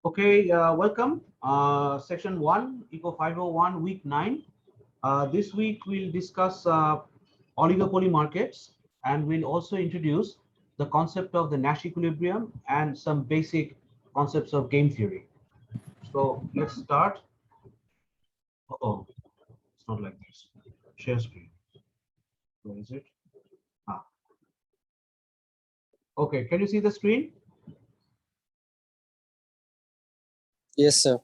Okay, welcome. Section 1, Eco 501, week 9. This week we'll discuss oligopoly markets, and we'll also introduce the concept of the Nash equilibrium and some basic concepts of game theory. So let's start. Oh, it's not like this. Share screen. Where is it? Ah, okay. Can you see the screen? Yes, sir.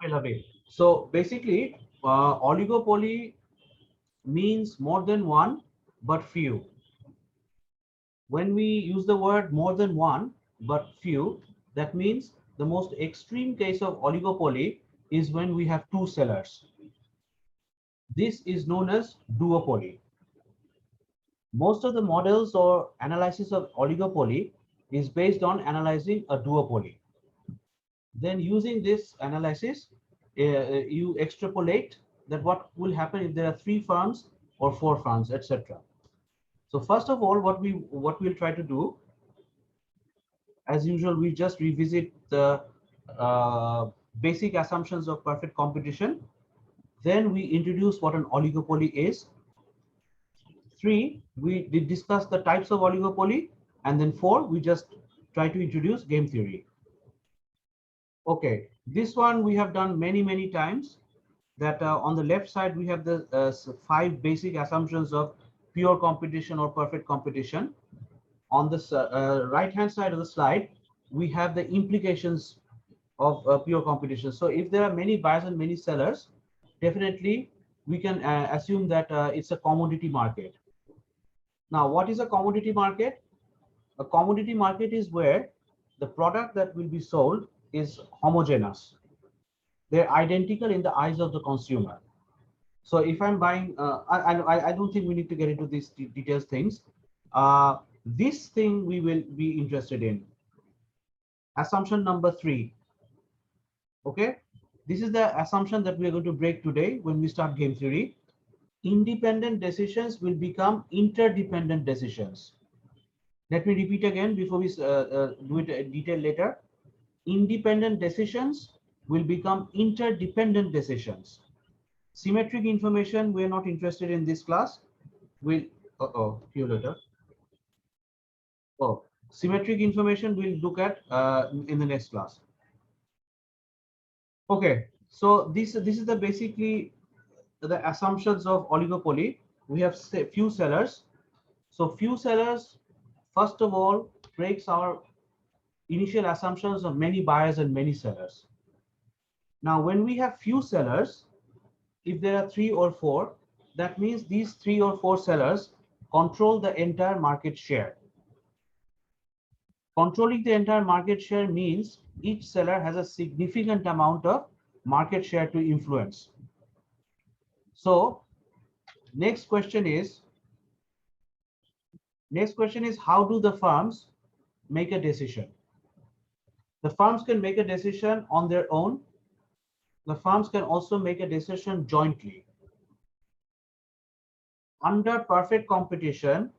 I love it. So basically, oligopoly means more than one, but few. When we use the word more than one but few, that means the most extreme case of oligopoly is when we have two sellers. This is known as duopoly. Most of the models or analysis of oligopoly is based on analyzing a duopoly. Then using this analysis, you extrapolate that what will happen if there are three firms or four firms, etc. So first of all, what we'll try to do, as usual, we just revisit the basic assumptions of perfect competition. Then we introduce what an oligopoly is. 3, we did discuss the types of oligopoly. And then 4, we just try to introduce game theory. Okay, this one we have done many times. That on the left side, we have the 5 basic assumptions of pure competition or perfect competition. On the right hand side of the slide, we have the implications of pure competition. So if there are many buyers and many sellers, definitely we can assume that it's a commodity market. Now, what is a commodity market? A commodity market is where the product that will be sold is homogeneous. They're identical in the eyes of the consumer. So if I'm buying, I don't think we need to get into these details things. This thing we will be interested in. Assumption number 3. Okay, this is the assumption that we are going to break today when we start game theory. Independent decisions will become interdependent decisions. Let me repeat again before we do it in detail later. Independent decisions will become interdependent decisions. Symmetric information, we are not interested in this class. We'll, here later. Oh, symmetric information we'll look at in the next class. Okay, so this is the basically the assumptions of oligopoly. We have few sellers. So few sellers, first of all, breaks our initial assumptions of many buyers and many sellers. Now, when we have few sellers, if there are 3 or 4, that means these 3 or 4 sellers control the entire market share. Controlling the entire market share means each seller has a significant amount of market share to influence. So next question is how do the firms make a decision? The firms can make a decision on their own. The firms can also make a decision jointly. Under perfect competition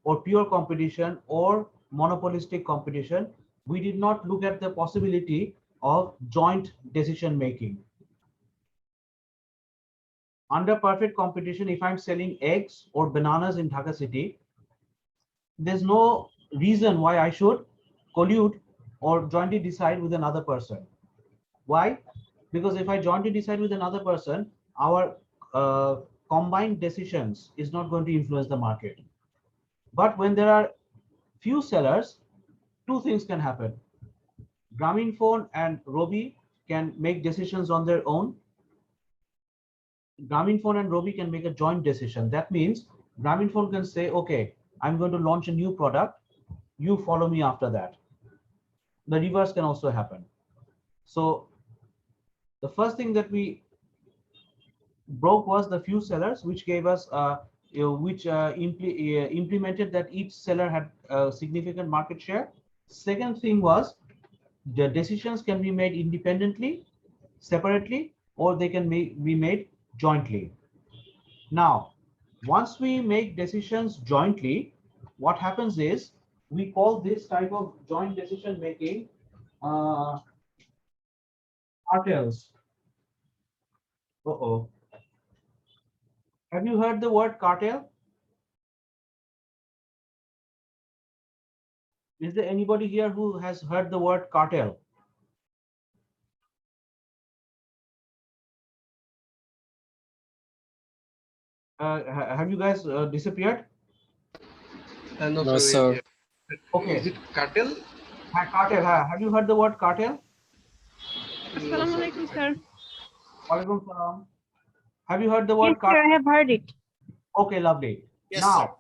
or pure competition or monopolistic competition, we did not look at the possibility of joint decision making. Under perfect competition, if I'm selling eggs or bananas in Dhaka city, there's no reason why I should collude or jointly decide with another person. Why? Because if I jointly decide with another person, our combined decisions is not going to influence the market. But when there are few sellers, two things can happen. Grameenphone and Robi can make decisions on their own. Grameenphone and Robi can make a joint decision. That means Grameenphone can say, okay, I'm going to launch a new product. You follow me after that. The reverse can also happen. So the first thing that we broke was the few sellers, which gave us implemented that each seller had a significant market share. Second thing was the decisions can be made independently, separately, or they can be made jointly. Now, once we make decisions jointly, what happens is we call this type of joint decision making Cartels. Uh-oh. Have you heard the word cartel? Is there anybody here who has heard the word cartel? Have you guys disappeared? No, No, sir. sir. Okay. Is it cartel? Cartel. Have you heard the word cartel? Assalamu alaikum, sir. Walaikum salam. Have you heard the Yes, word sir, cartel? I have heard it. Okay, lovely. Yes, Now,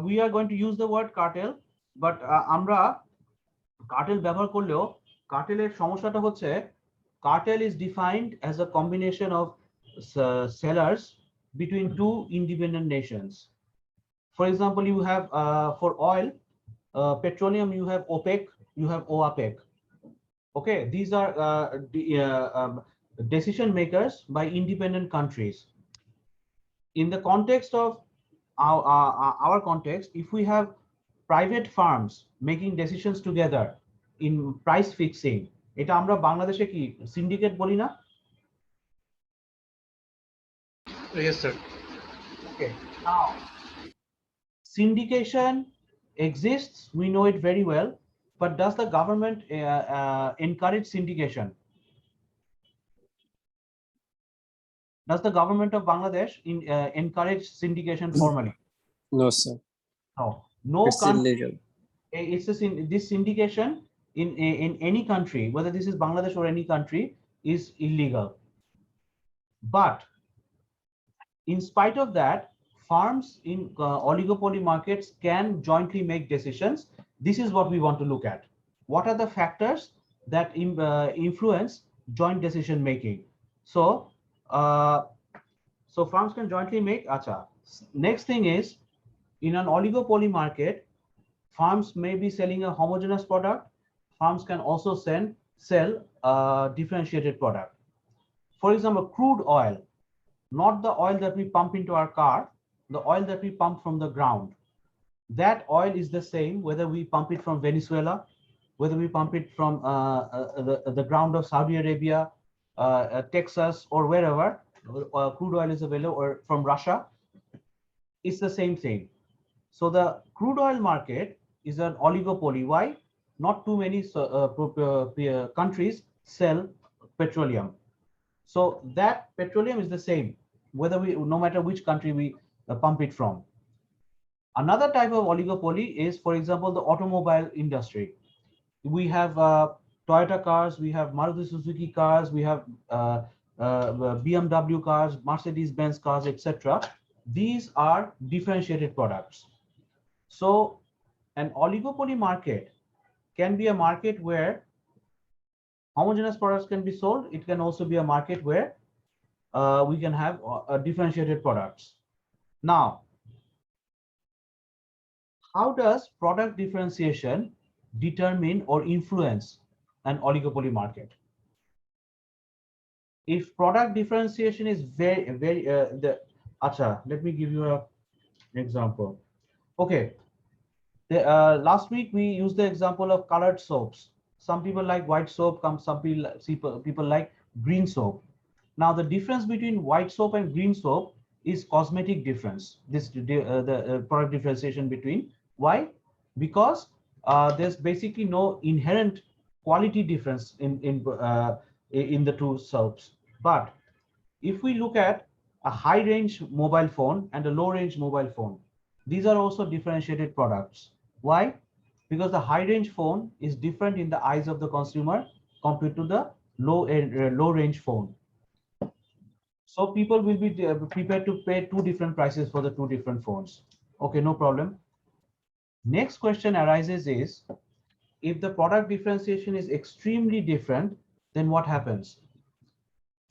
we are going to use the word cartel, but আমরা cartel ব্যবহার করলেও কার্টেলের সমস্যাটা হচ্ছে cartel is defined as a combination of sellers between two independent nations. For example, you have for oil, petroleum, you have OPEC, you have OAPEC. Okay, these are decision makers by independent countries. In the context of our context, if we have private firms making decisions together in price fixing, এটা আমরা বাংলাদেশে কি syndicate বলি না? Yes, sir. Okay. Now, syndication exists, we know it very well, but does the government encourage syndication? Does the government of Bangladesh encourage syndication formally? No, sir. No. No It's country. illegal. It's this syndication in any country, whether this is Bangladesh or any country, is illegal. But in spite of that, firms in oligopoly markets can jointly make decisions. This is what we want to look at. What are the factors that influence joint decision making? So firms can jointly make. Acha. Next thing is, in an oligopoly market, firms may be selling a homogeneous product. Firms can also sell a differentiated product. For example, crude oil, not the oil that we pump into our car, the oil that we pump from the ground. That oil is the same whether we pump it from Venezuela, whether we pump it from the ground of Saudi Arabia, Texas, or wherever crude oil is available, or from Russia. It's the same thing. So the crude oil market is an oligopoly. Why? Not too many countries sell petroleum. So that petroleum is the same, whether no matter which country we pump it from. Another type of oligopoly is, for example, the automobile industry. We have Toyota cars, we have Maruti Suzuki cars, we have BMW cars, Mercedes-Benz cars, etc. These are differentiated products. So an oligopoly market can be a market where homogeneous products can be sold. It can also be a market where we can have differentiated products. Now, how does product differentiation determine or influence an oligopoly market? If product differentiation is let me give you an example. Okay, last week we used the example of colored soaps. Some people like white soap, some people like green soap. Now the difference between white soap and green soap is cosmetic difference. This the product differentiation between. Why? Because there's basically no inherent quality difference in the two soaps. But if we look at a high range mobile phone and a low range mobile phone, these are also differentiated products. Why? Because the high range phone is different in the eyes of the consumer compared to the low range phone. So people will be prepared to pay two different prices for the two different phones. Okay, no problem. Next question arises is, if the product differentiation is extremely different, then what happens?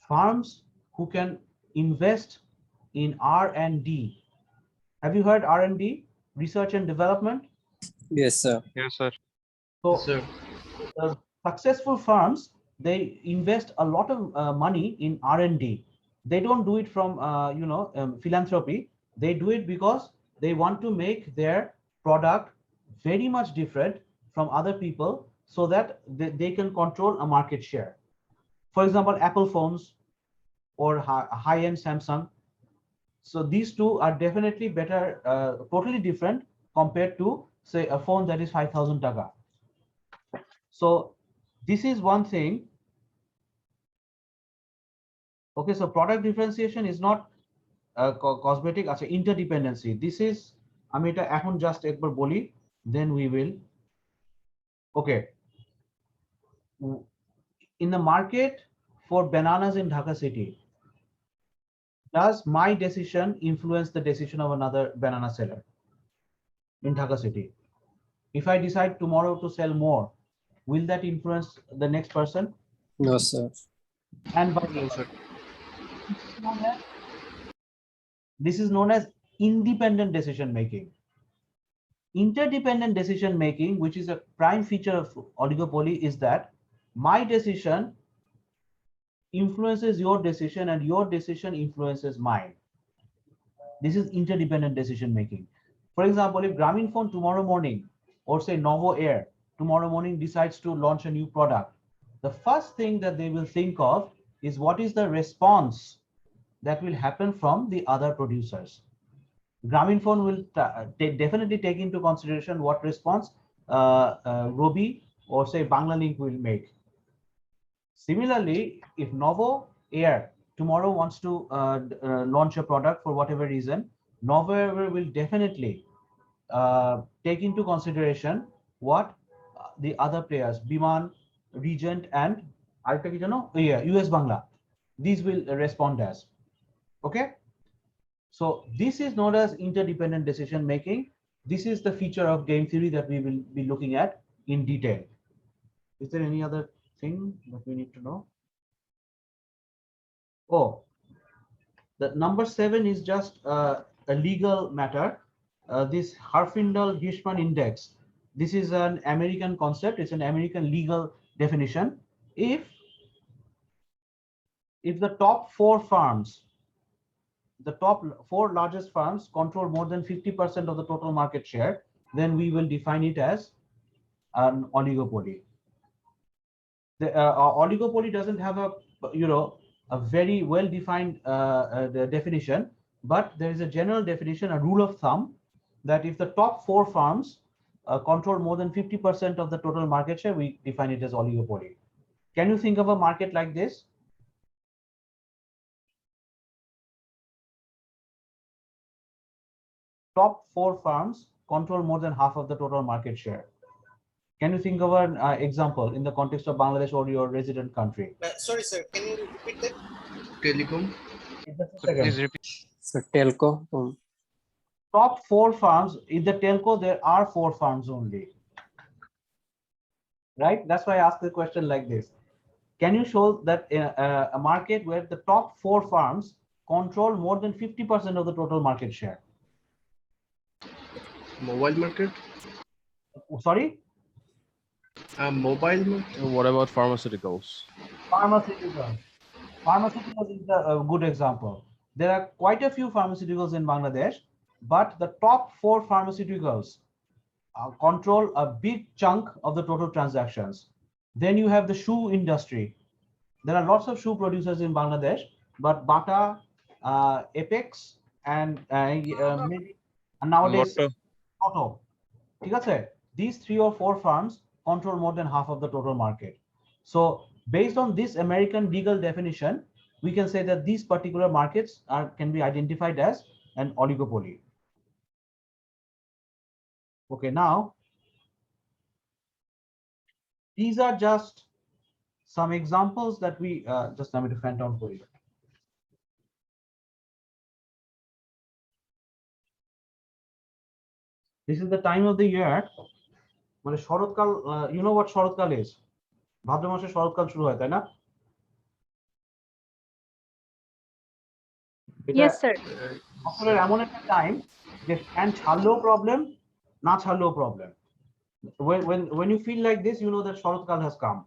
Firms who can invest in R&D. Have you heard R&D? Research and development? Yes, sir. Yes, sir. So Sir. Successful firms, they invest a lot of money in R&D. They don't do it from philanthropy. They do it because they want to make their product very much different from other people so that they can control a market share. For example, Apple phones or high-end Samsung. So these two are definitely better, totally different compared to say a phone that is 5,000 taka. So this is one thing. Okay, so product differentiation is not cosmetic, আচ্ছা interdependency. This is আমি এটা এখন just একবার বলি, then we will. Okay. In the market for bananas in Dhaka city, does my decision influence the decision of another banana seller in Dhaka city? If I decide tomorrow to sell more, will that influence the next person? No, sir. And by No, sir. this is known as independent decision making. Interdependent decision making, which is a prime feature of oligopoly, is that my decision influences your decision and your decision influences mine. This is interdependent decision making. For example, if Grameenphone tomorrow morning, or say Novo Air tomorrow morning decides to launch a new product, the first thing that they will think of is what is the response that will happen from the other producers. Grameenphone will definitely take into consideration what response Robi or say Banglalink will make. Similarly, if Novo Air tomorrow wants to launch a product for whatever reason, Novo Air will definitely take into consideration what the other players, Biman, Regent, and US Bangla, these will respond as. Okay. So this is known as interdependent decision making. This is the feature of game theory that we will be looking at in detail. Is there any other thing that we need to know? Oh, the number 7 is just a legal matter. This Herfindahl-Hirschman index. This is an American concept. It's an American legal definition. If the top 4 firms, the top 4 largest firms control more than 50% of the total market share, then we will define it as an oligopoly. The oligopoly doesn't have a very well defined definition, but there is a general definition, a rule of thumb, that if the top 4 firms control more than 50% of the total market share, we define it as oligopoly. Can you think of a market like this? Top 4 firms control more than half of the total market share. Can you think of an example in the context of Bangladesh or your resident country? Sorry, sir. Can you repeat that? Telecom. Please repeat. So telco. Top 4 firms in the telco, there are 4 firms only. Right? That's why I asked the question like this. Can you show that a market where the top 4 firms control more than 50% of the total market share? Mobile market. Sorry? Mobile market. What about pharmaceuticals? Pharmaceuticals. Pharmaceuticals is a good example. There are quite a few pharmaceuticals in Bangladesh, but the top 4 pharmaceuticals control a big chunk of the total transactions. Then you have the shoe industry. There are lots of shoe producers in Bangladesh, but Bata, Apex, and maybe and nowadays Auto. These 3 or 4 firms control more than half of the total market. So based on this American legal definition, we can say that these particular markets can be identified as an oligopoly. Okay, now these are just some examples that we just let me to fan down for you. This is the time of the year. মানে শরৎকাল, you know what শরৎকাল is? ভাদ্র মাসে শরৎকাল শুরু হয়, তাই না? Yes, sir. বছরের এমন একটা টাইম যে ফ্যান ছাড়লেও প্রবলেম, না ছাড়লেও problem. When you feel like this, you know that শরৎকাল has come.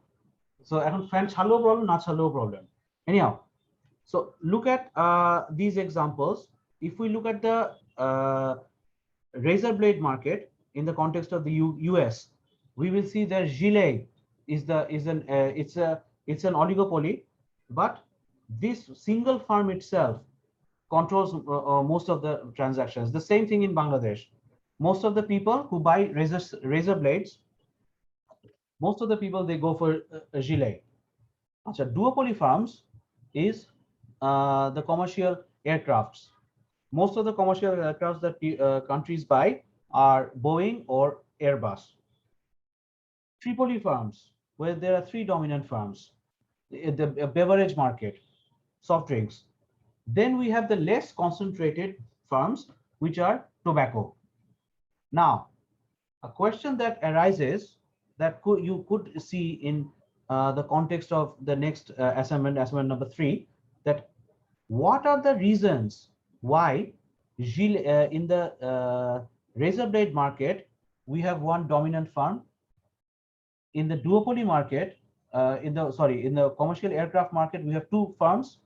So এখন ফ্যান ছাড়লেও প্রবলেম, না ছাড়লেও problem. Anyhow, so look at these examples. If we look at the razor blade market in the context of the US, we will see that Gilet is it's an oligopoly, but this single firm itself controls most of the transactions. The same thing in Bangladesh. Most of the people who buy razor blades, most of the people, they go for Gilet. Achha, duopoly firms is the commercial aircrafts. Most of the commercial aircrafts that countries buy are Boeing or Airbus. Tripoly firms, where there are three dominant firms, the beverage market, soft drinks. Then we have the less concentrated firms, which are tobacco. Now, a question that arises that you could see in the context of the next assignment number 3, that what are the reasons why in the razor blade market we have one dominant firm, in the duopoly market, in the commercial aircraft market we have 2 firms,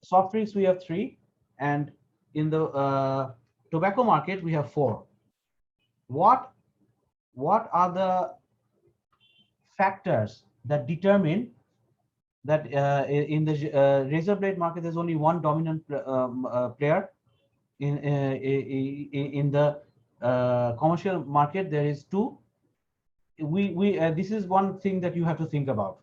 soft drinks we have 3, and in the tobacco market we have 4. What are the factors that determine that in the razor blade market there's only one dominant player? In the commercial market there is 2. This is one thing that you have to think about.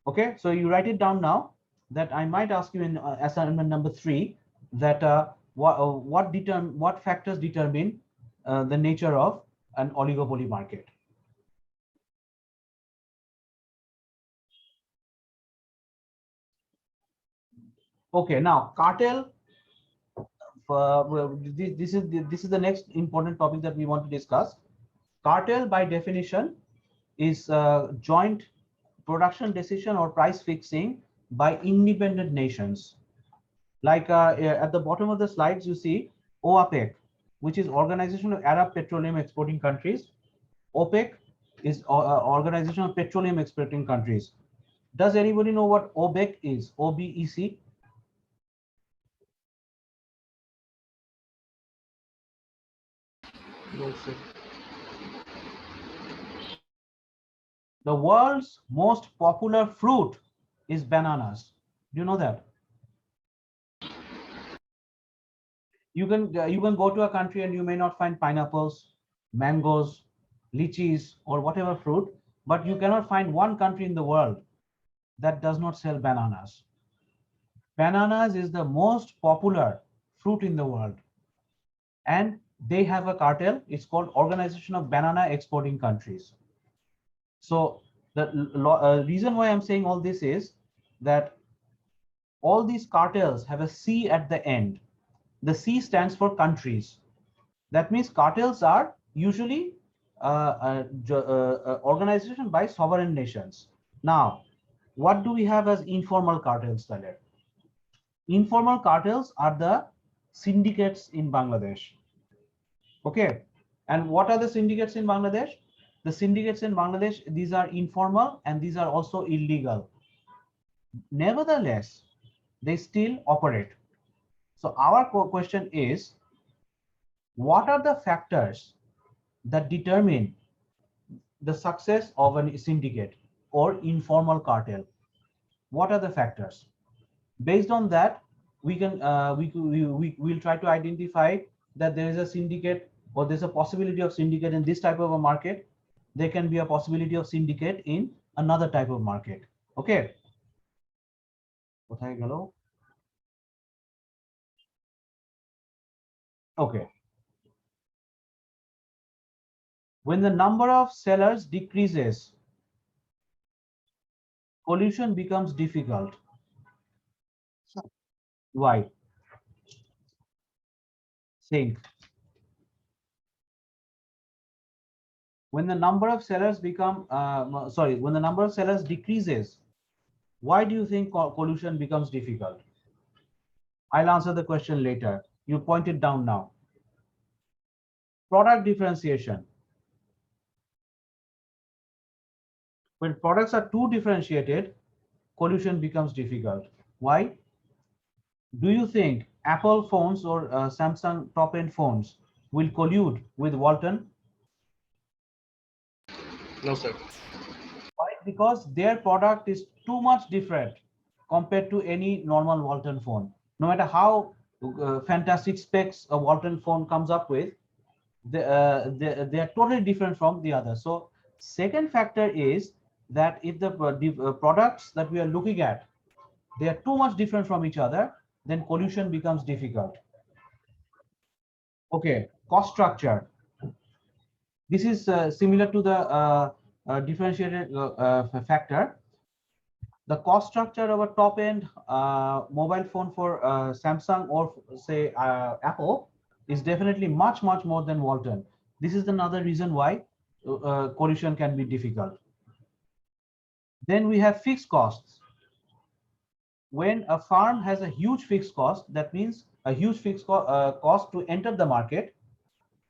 Okay, so you write it down now, that I might ask you in assignment number 3, that what factors determine the nature of an oligopoly market. Okay, now cartel. This is the next important topic that we want to discuss. Cartel, by definition, is joint production decision or price fixing by independent nations. Like at the bottom of the slides, you see OAPEC, which is Organization of Arab Petroleum Exporting Countries. OPEC is Organization of Petroleum Exporting Countries. Does anybody know what OBEC is? OBEC? No, sir. The world's most popular fruit is bananas. Do you know that? You can go to a country and you may not find pineapples, mangoes, lychees, or whatever fruit, but you cannot find one country in the world that does not sell bananas. Bananas is the most popular fruit in the world, and they have a cartel. It's called Organization of Banana Exporting Countries. So the reason why I'm saying all this is that all these cartels have a C at the end. The C stands for countries. That means cartels are usually organization by sovereign nations. Now, what do we have as informal cartels, Taler? Informal cartels are the syndicates in Bangladesh. Okay, and what are the syndicates in Bangladesh? The syndicates in Bangladesh, these are informal and these are also illegal. Nevertheless, they still operate. So our question is, what are the factors that determine the success of a syndicate or informal cartel? What are the factors? Based on that, we can we'll try to identify that there is a syndicate, or there's a possibility of syndicate in this type of a market. There can be a possibility of syndicate in another type of market. Okay. Okay. When the number of sellers decreases, collusion becomes difficult. Why? Think. When the number of sellers when the number of sellers decreases, why do you think collusion becomes difficult? I'll answer the question later. You point it down now. Product differentiation. When products are too differentiated, collusion becomes difficult. Why? Do you think Apple phones or Samsung top-end phones will collude with Walton? No, sir. Why? Because their product is too much different compared to any normal Walton phone. No matter how fantastic specs a Walton phone comes up with, they are totally different from the other. So second factor is that if the products that we are looking at, they are too much different from each other, then collusion becomes difficult. Okay, cost structure. This is similar to the differentiated factor. The cost structure of a top end mobile phone for Samsung or say Apple is definitely much more than Walton. This is another reason why collusion can be difficult. Then we have fixed costs. When a firm has a huge fixed cost, that means a huge fixed cost to enter the market,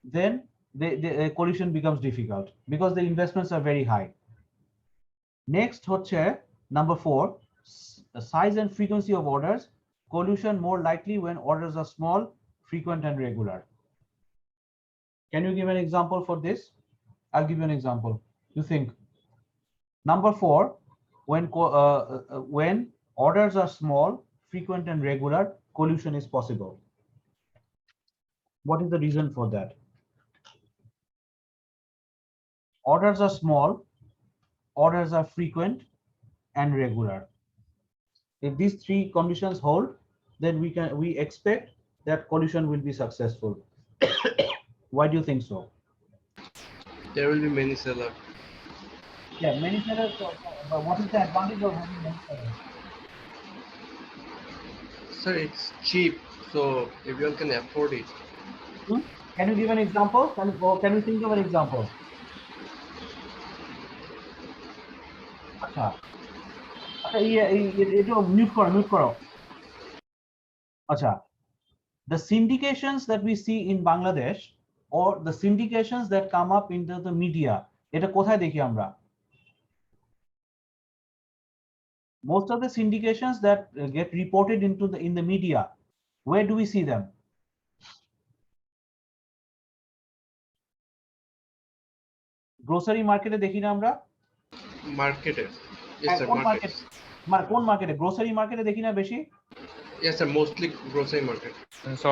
then the collusion becomes difficult because the investments are very high. Next হচ্ছে number 4, size and frequency of orders. Collusion more likely when orders are small, frequent and regular. Can you give an example for this? I'll give you an example. You think. Number 4, when orders are small, frequent and regular, collusion is possible. What is the reason for that? Orders are small, orders are frequent and regular. If these 3 conditions hold, then we expect that collusion will be successful. Why do you think so? There will be many sellers. Yeah, many sellers. But what is the advantage of having many sellers? Sir, it's cheap, so everyone can afford it. Can you give an example? Can you think of an example? আচ্ছা এটা mute করো আচ্ছা, the syndications that we see in Bangladesh or the syndications that come up into the media, এটা কোথায় দেখি আমরা? Most of the syndications that get reported in the media, where do we see them? Grocery market দেখি না আমরা? Marketed. Yes, sir. কোন মার্কেটে? Grocery মার্কেটে দেখি না বেশি? Yes, sir. Mostly grocery market.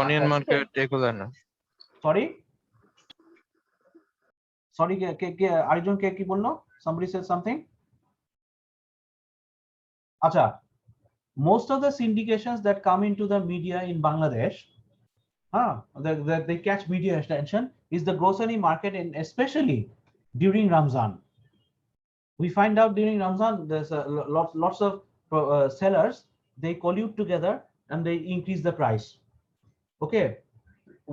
Onion market, regular না। Sorry, আরেকজন কে কি বললো? Somebody said something. আচ্ছা, most of the syndications that come into the media in Bangladesh, they catch media attention is the grocery market, and especially during Ramzan. We find out during Ramzan there's lots of sellers, they collude together and they increase the price. Okay,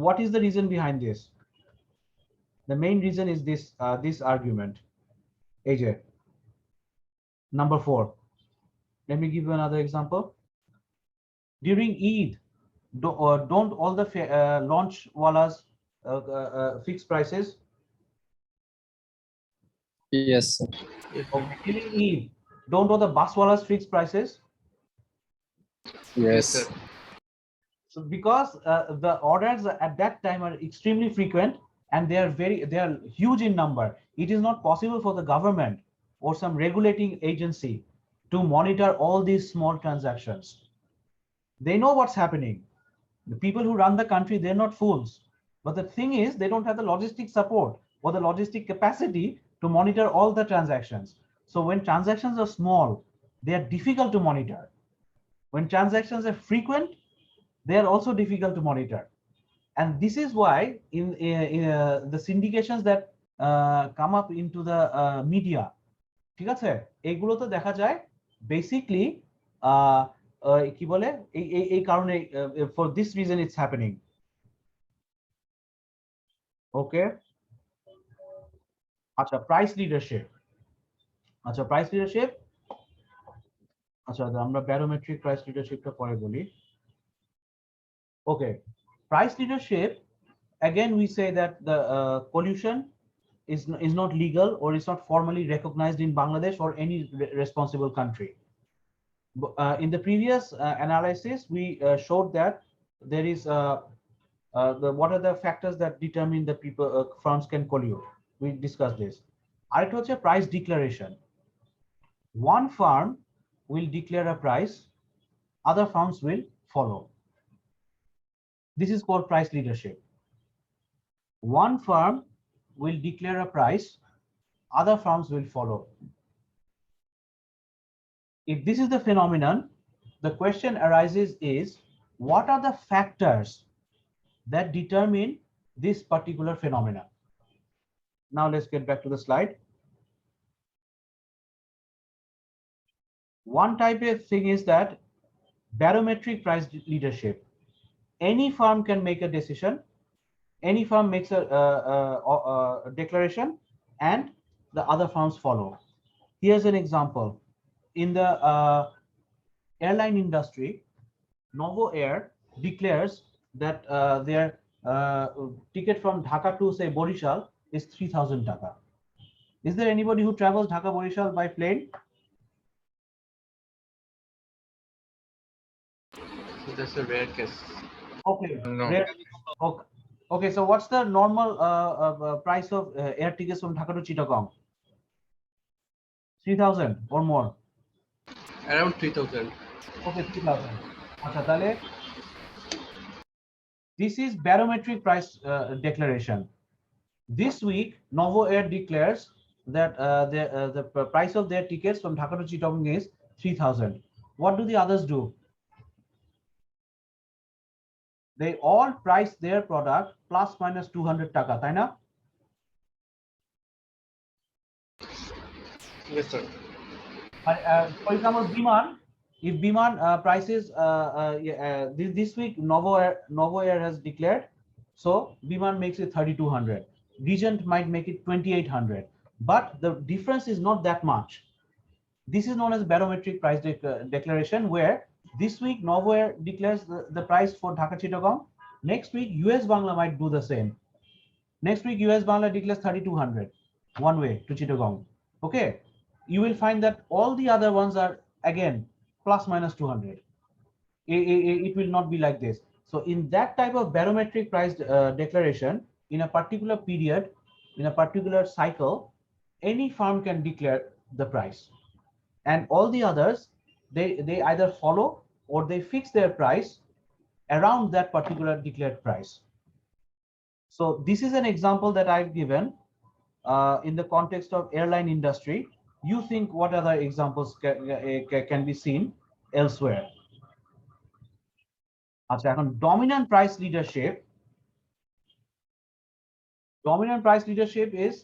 what is the reason behind this? The main reason is this argument. AJ, number 4. Let me give you another example. During Eid, don't all the launch wallas fix prices? Yes, sir. During Eid, don't all the bus wallas fix prices? Yes. sir. So because the orders at that time are extremely frequent and they are huge in number, it is not possible for the government or some regulating agency to monitor all these small transactions. They know what's happening. The people who run the country, they're not fools. But the thing is, they don't have the logistic support or the logistic capacity to monitor all the transactions. So when transactions are small, they are difficult to monitor. When transactions are frequent, they are also difficult to monitor. And this is why in the syndications that come up into the media, ঠিক আছে, এগুলোতে দেখা যায় basically কি বলে এই কারণে for this reason it's happening. Okay, আচ্ছা, প্রাইস লিডারশিপ। আচ্ছা, প্রাইস লিডারশিপ, আচ্ছা আমরা ব্যারোমেট্রিক প্রাইস লিডারশিপটা পরে বলি। Okay, price leadership, again we say that the collusion is not legal or is not formally recognized in Bangladesh or any responsible country. In the previous analysis, we showed that there is what are the factors that determine the people firms can collude. We discussed this. আরেকটা হচ্ছে price declaration. One firm will declare a price, other firms will follow. This is called price leadership. One firm will declare a price, other firms will follow. If this is the phenomenon, the question arises is, what are the factors that determine this particular phenomenon? Now let's get back to the slide. One type of thing is that barometric price leadership. Any firm can make a decision, any firm makes a declaration, and the other firms follow. Here's an example. In the airline industry, Novo Air declares that their ticket from Dhaka to say Borishal is 3,000 taka. Is there anybody who travels Dhaka Borishal by plane? So that's a rare case. Okay. No. Okay. Okay. So what's the normal price of air tickets from Dhaka to Chittagong? 3,000 or more. Around 3,000. Okay, 3,000. Acha, tale, this is barometric price declaration. This week, Novo Air declares that the price of their tickets from Dhaka to Chittagong is 3,000. What do the others do? They all price their product plus minus 200 taka, তাই না? Yes, sir. For example, Biman, if Biman prices this week, Novo Air has declared, so Biman makes it 3,200. Regent might make it 2,800, but the difference is not that much. This is known as barometric price declaration, where this week Novo Air declares the price for Dhaka Chittagong. Next week, US Bangla might do the same. Next week, US Bangla declares 3,200 one way to Chittagong. Okay, you will find that all the other ones are again plus minus 200. It will not be like this. So in that type of barometric price declaration, in a particular period, in a particular cycle, any firm can declare the price, and all the others, they either follow or they fix their price around that particular declared price. So this is an example that I've given in the context of airline industry. You think what other examples can be seen elsewhere? আচ্ছা, এখন dominant price leadership. Dominant price leadership is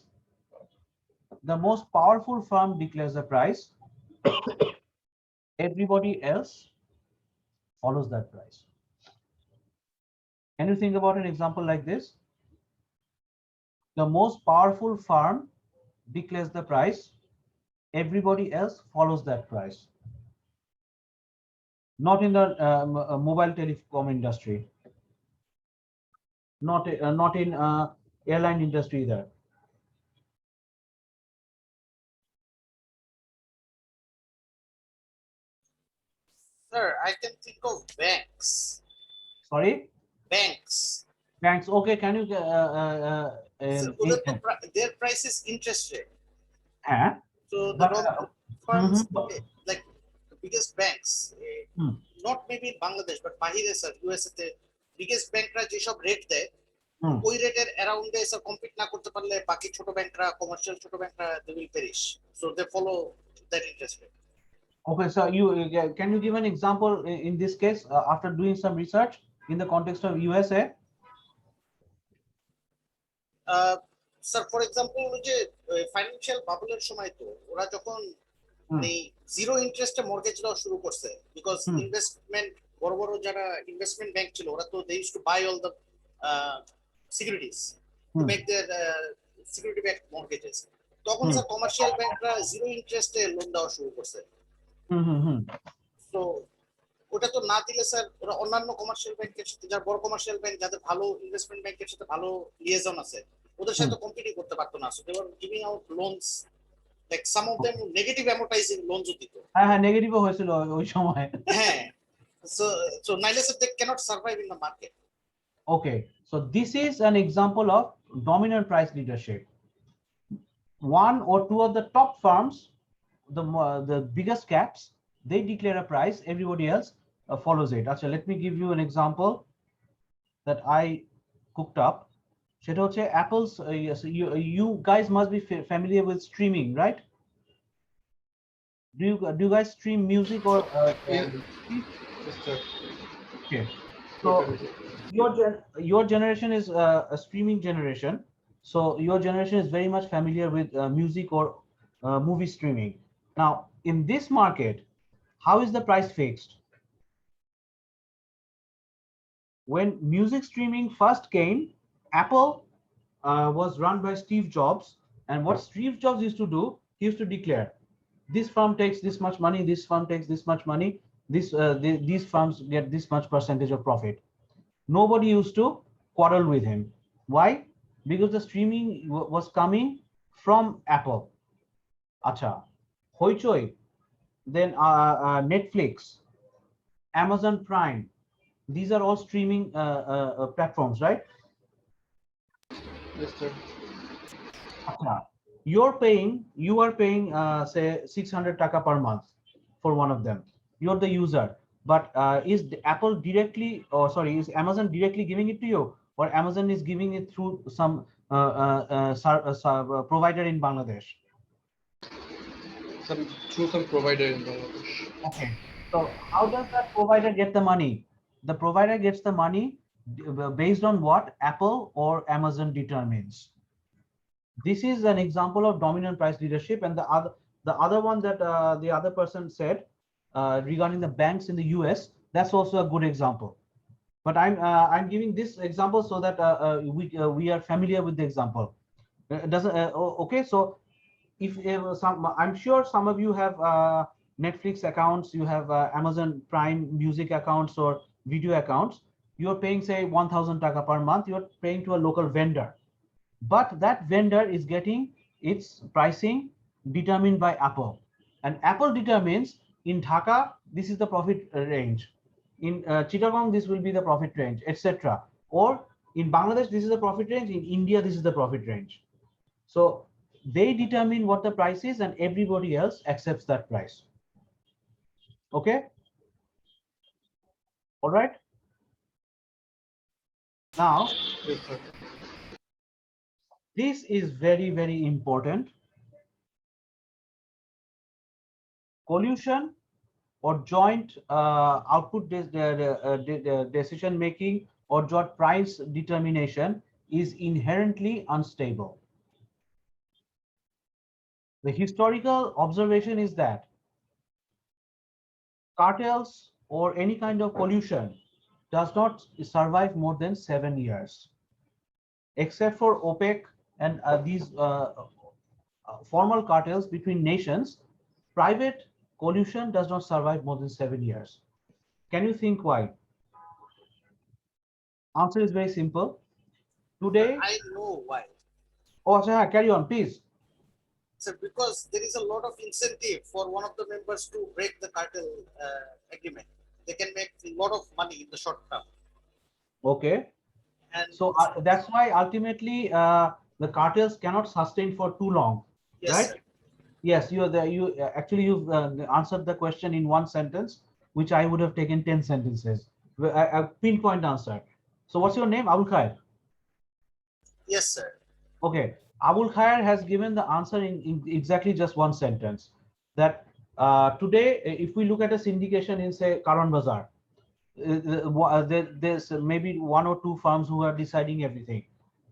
the most powerful firm declares the price. Everybody else follows that price. Can you think about an example like this? The most powerful firm declares the price. Everybody else follows that price. Not in the mobile telecom industry. Not in airline industry either. Sir, I can think of banks. Sorry, Banks. banks. Okay, can you So, their price is interest rate. So the But, firms, mhm. like the biggest banks, not maybe in Bangladesh, but Bahire, sir, USA, the biggest bankra যেসব rate দেয়, ওই রেটের অ্যারাউন্ডে sir compete না করতে পারলে বাকি ছোট ব্যাংকরা, কমার্শিয়াল ছোট ব্যাংকরা, they will perish. So they follow that interest rate. Okay, so you can you give an example in this case after doing some research in the context of USA? Sir for example যে financial বাবলের সময় তো ওরা যখন এই zero ইন্টারেস্টে mortgage দেওয়া শুরু করছে, বিকজ ইনভেস্টমেন্ট বড় বড় যারা ইনভেস্টমেন্ট ব্যাংক ছিল ওরা তো they used to buy all the securities to make their security backed mortgages. তখন স্যার কমার্শিয়াল ব্যাংকরা জিরো ইন্টারেস্টে লোন দেওয়া শুরু করছে। তো ওটা তো না দিলে স্যার ওরা অন্যান্য কমার্শিয়াল ব্যাংকের সাথে, যারা বড় কমার্শিয়াল ব্যাংক যাদের ভালো ইনভেস্টমেন্ট ব্যাংকের সাথে ভালো লিয়েজন আছে, ওদের সাথে কম্পিট করতে পারতো না। So they were giving out loans, like some of them negative amortizing loans দিত। হ্যাঁ, নেগেটিভও হয়েছিল ওই সময়। হ্যাঁ, so নাইলে sir they cannot survive in the market. Okay, so this is an example of dominant price leadership. one or two of the top firms, the biggest caps, they declare a price, everybody else follows it. Actually, let me give you an example that I cooked up. সেটা হচ্ছে Apple's, yes, you guys must be familiar with streaming, right? Do you guys stream music or Yeah. Yes, sir. okay? So your generation is a streaming generation, so your generation is very much familiar with music or movie streaming. Now, in this market, how is the price fixed? When music streaming first came, Apple was run by Steve Jobs, and what Steve Jobs used to do, he used to declare, this firm takes this much money, this firm takes this much money, these firms get this much percentage of profit. Nobody used to quarrel with him. Why? Because the streaming was coming from Apple. Acha, Hoichoi, then Netflix, Amazon Prime, these are all streaming platforms, right? Yes, sir. Acha, you are paying say 600 taka per month for one of them. You're the user, but is Apple directly, or sorry, is Amazon directly giving it to you, or Amazon is giving it through some provider in Bangladesh? Through some provider in Bangladesh. Okay, so how does that provider get the money? The provider gets the money based on what Apple or Amazon determines. This is an example of dominant price leadership. And the other one that the other person said regarding the banks in the US, that's also a good example. But I'm giving this example so that we are familiar with the example. Okay, so if I'm sure some of you have Netflix accounts, you have Amazon Prime music accounts or video accounts. You're paying say 1,000 taka per month. You're paying to a local vendor, but that vendor is getting its pricing determined by Apple, and Apple determines in Dhaka this is the profit range, in Chittagong this will be the profit range, etc. Or in Bangladesh this is the profit range, in India this is the profit range. So they determine what the price is, and everybody else accepts that price. Okay, all right. Now Yes, sir. this is very, very important. Collusion or joint output decision making or joint price determination is inherently unstable. The historical observation is that cartels or any kind of collusion does not survive more than 7 years. Except for OPEC and these formal cartels between nations, private collusion does not survive more than 7 years. Can you think why? Answer is very simple. Today, I know why. oh, carry on, please. So because there is a lot of incentive for one of the members to break the cartel agreement. They can make a lot of money in the short term. Okay. And So that's why ultimately the cartels cannot sustain for too long, yes, right? sir. Yes, you've answered the question in one sentence, which I would have taken 10 sentences. A pinpoint answer. So what's your name? Abul Khair. Yes, sir. Okay, Abul Khair has given the answer in exactly just one sentence. That today, if we look at a syndication in say Karan Bazar, there's maybe one or two firms who are deciding everything.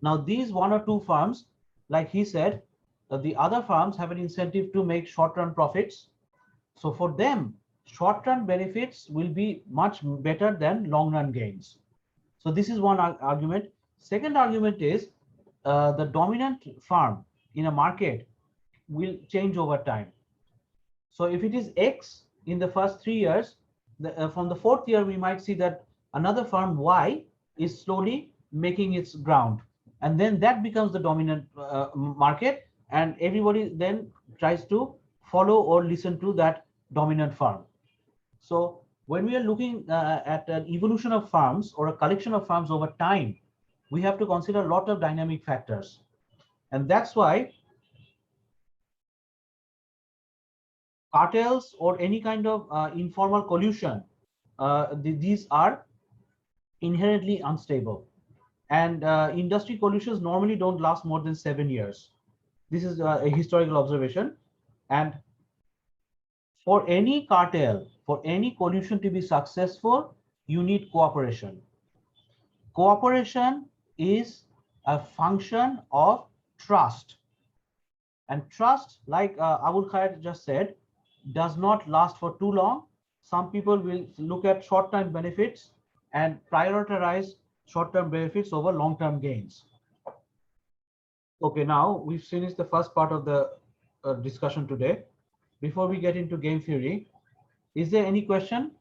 Now these one or two firms, like he said, the other firms have an incentive to make short-run profits. So for them, short-run benefits will be much better than long-run gains. So this is one argument. Second argument is the dominant firm in a market will change over time. So if it is X in the first 3 years, from the 4th year, we might see that another firm Y is slowly making its ground. And then that becomes the dominant market, and everybody then tries to follow or listen to that dominant firm. So when we are looking at an evolution of firms or a collection of firms over time, we have to consider a lot of dynamic factors. And that's why cartels or any kind of informal collusion, these are inherently unstable. And industry collusions normally don't last more than 7 years. This is a historical observation. And for any cartel, for any collusion to be successful, you need cooperation. Cooperation is a function of trust. And trust, like Abul Khair just said, does not last for too long. Some people will look at short-term benefits and prioritize short-term benefits over long-term gains. Okay, now we've finished the first part of the discussion today. Before we get into game theory, is there any question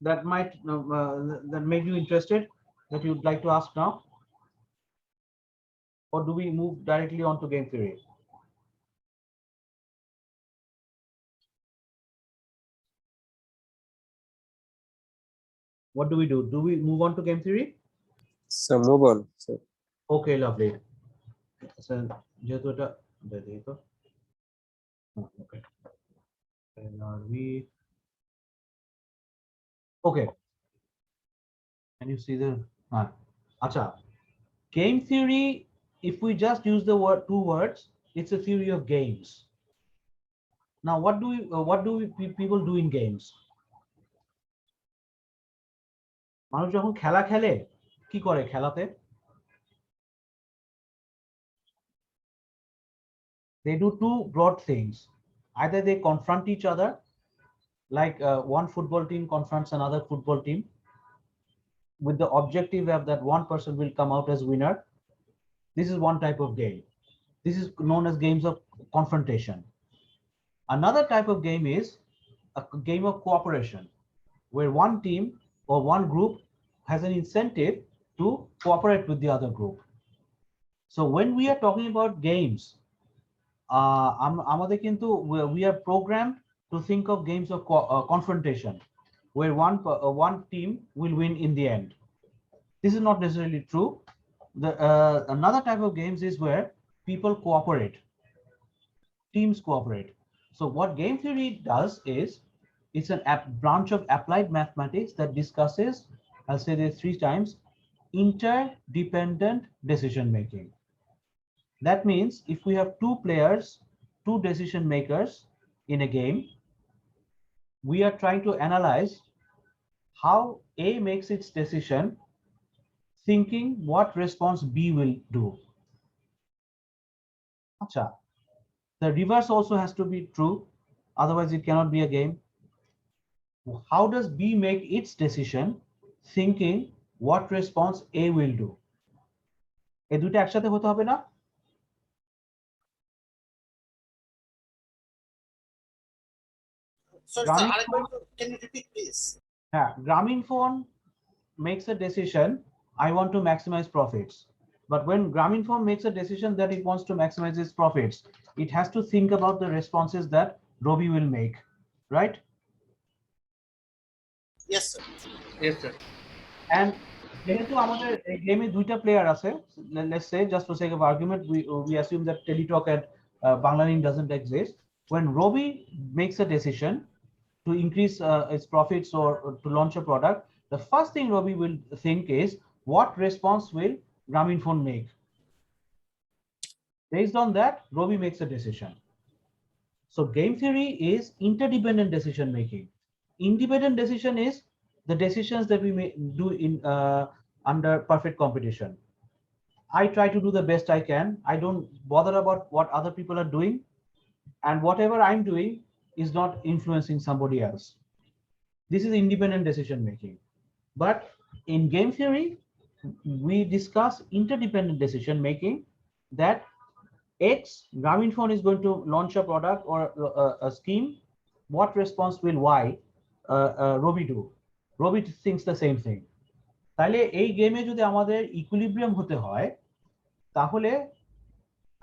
that might that made you interested that you'd like to ask now? Or do we move directly on to game theory? What do we do? Do we move on to game theory? So move on, sir. Okay, lovely. So, okay. And are we? Okay. Can you see the? Acha. Game theory. If we just use the word two words, it's a theory of games. Now, what do people do in games? মানুষ যখন খেলা খেলে কি করে খেলাতে? They do two broad things. Either they confront each other, like one football team confronts another football team with the objective of that one person will come out as winner. This is one type of game. This is known as games of confrontation. Another type of game is a game of cooperation, where one team or one group has an incentive to cooperate with the other group. So when we are talking about games, we are programmed to think of games of confrontation, where one team will win in the end. This is not necessarily true. Another type of games is where people cooperate, teams cooperate. So what game theory does is it's a branch of applied mathematics that discusses, I'll say this 3 times, interdependent decision making. That means if we have two players, two decision makers in a game, we are trying to analyze how A makes its decision, thinking what response B will do. Acha. The reverse also has to be true, otherwise it cannot be a game. How does B make its decision, thinking what response A will do? এই দুটো একসাথে হতে হবে না? Sorry, sir, can you repeat, please? Yeah, Grameenphone makes a decision, I want to maximize profits. But when Grameenphone makes a decision that it wants to maximize its profits, it has to think about the responses that Robi will make, right? Yes, sir. Yes, sir. And যেহেতু আমাদের গেমে দুইটা player আছে, let's say just for sake of argument we assume that Teletalk and Banglalink doesn't exist. When Robi makes a decision to increase its profits or to launch a product, the first thing Robi will think is what response will Grameenphone make? Based on that, Robi makes a decision. So game theory is interdependent decision making. Independent decision is the decisions that we may do in under perfect competition. I try to do the best I can. I don't bother about what other people are doing, and whatever I'm doing is not influencing somebody else. This is independent decision making. But in game theory, we discuss interdependent decision making, that X, Grameenphone is going to launch a product or a scheme. What response will Y, Robi do? Robi thinks the same thing. তাহলে এই গেমে যদি আমাদের equilibrium হতে হয়, তাহলে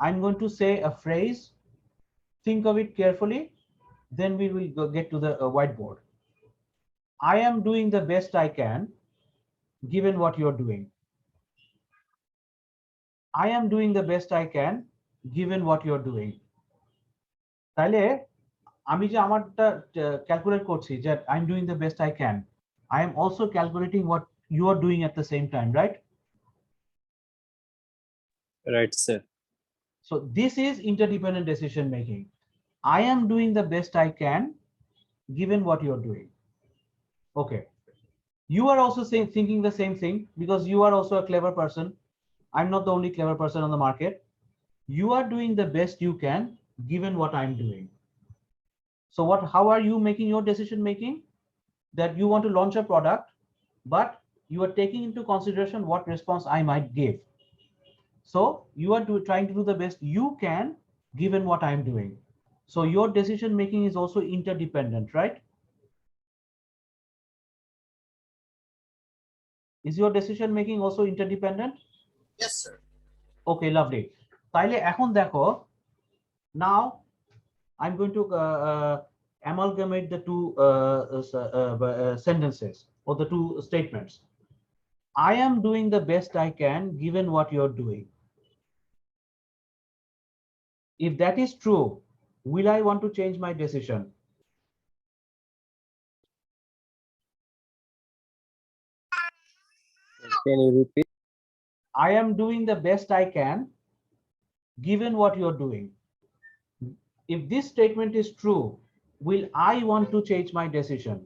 I'm going to say a phrase, think of it carefully, then we will get to the whiteboard. I am doing the best I can given what you're doing. I am doing the best I can given what you're doing. তাইলে আমি যে আমারটা calculate করছি যে I am doing the best I can, I am also calculating what you are doing at the same time, right? Right, sir. So this is interdependent decision making. I am doing the best I can given what you're doing. Okay. You are also thinking the same thing because you are also a clever person. I'm not the only clever person on the market. You are doing the best you can given what I'm doing. So how are you making your decision making? That you want to launch a product, but you are taking into consideration what response I might give. So you are trying to do the best you can given what I'm doing. So your decision making is also interdependent, right? Is your decision making also interdependent? Yes, sir. Okay, lovely. তাইলে এখন দেখো, now I'm going to amalgamate the two sentences or the two statements. I am doing the best I can given what you're doing. If that is true, will I want to change my decision? Can you repeat? I am doing the best I can given what you're doing. If this statement is true, will I want to change my decision?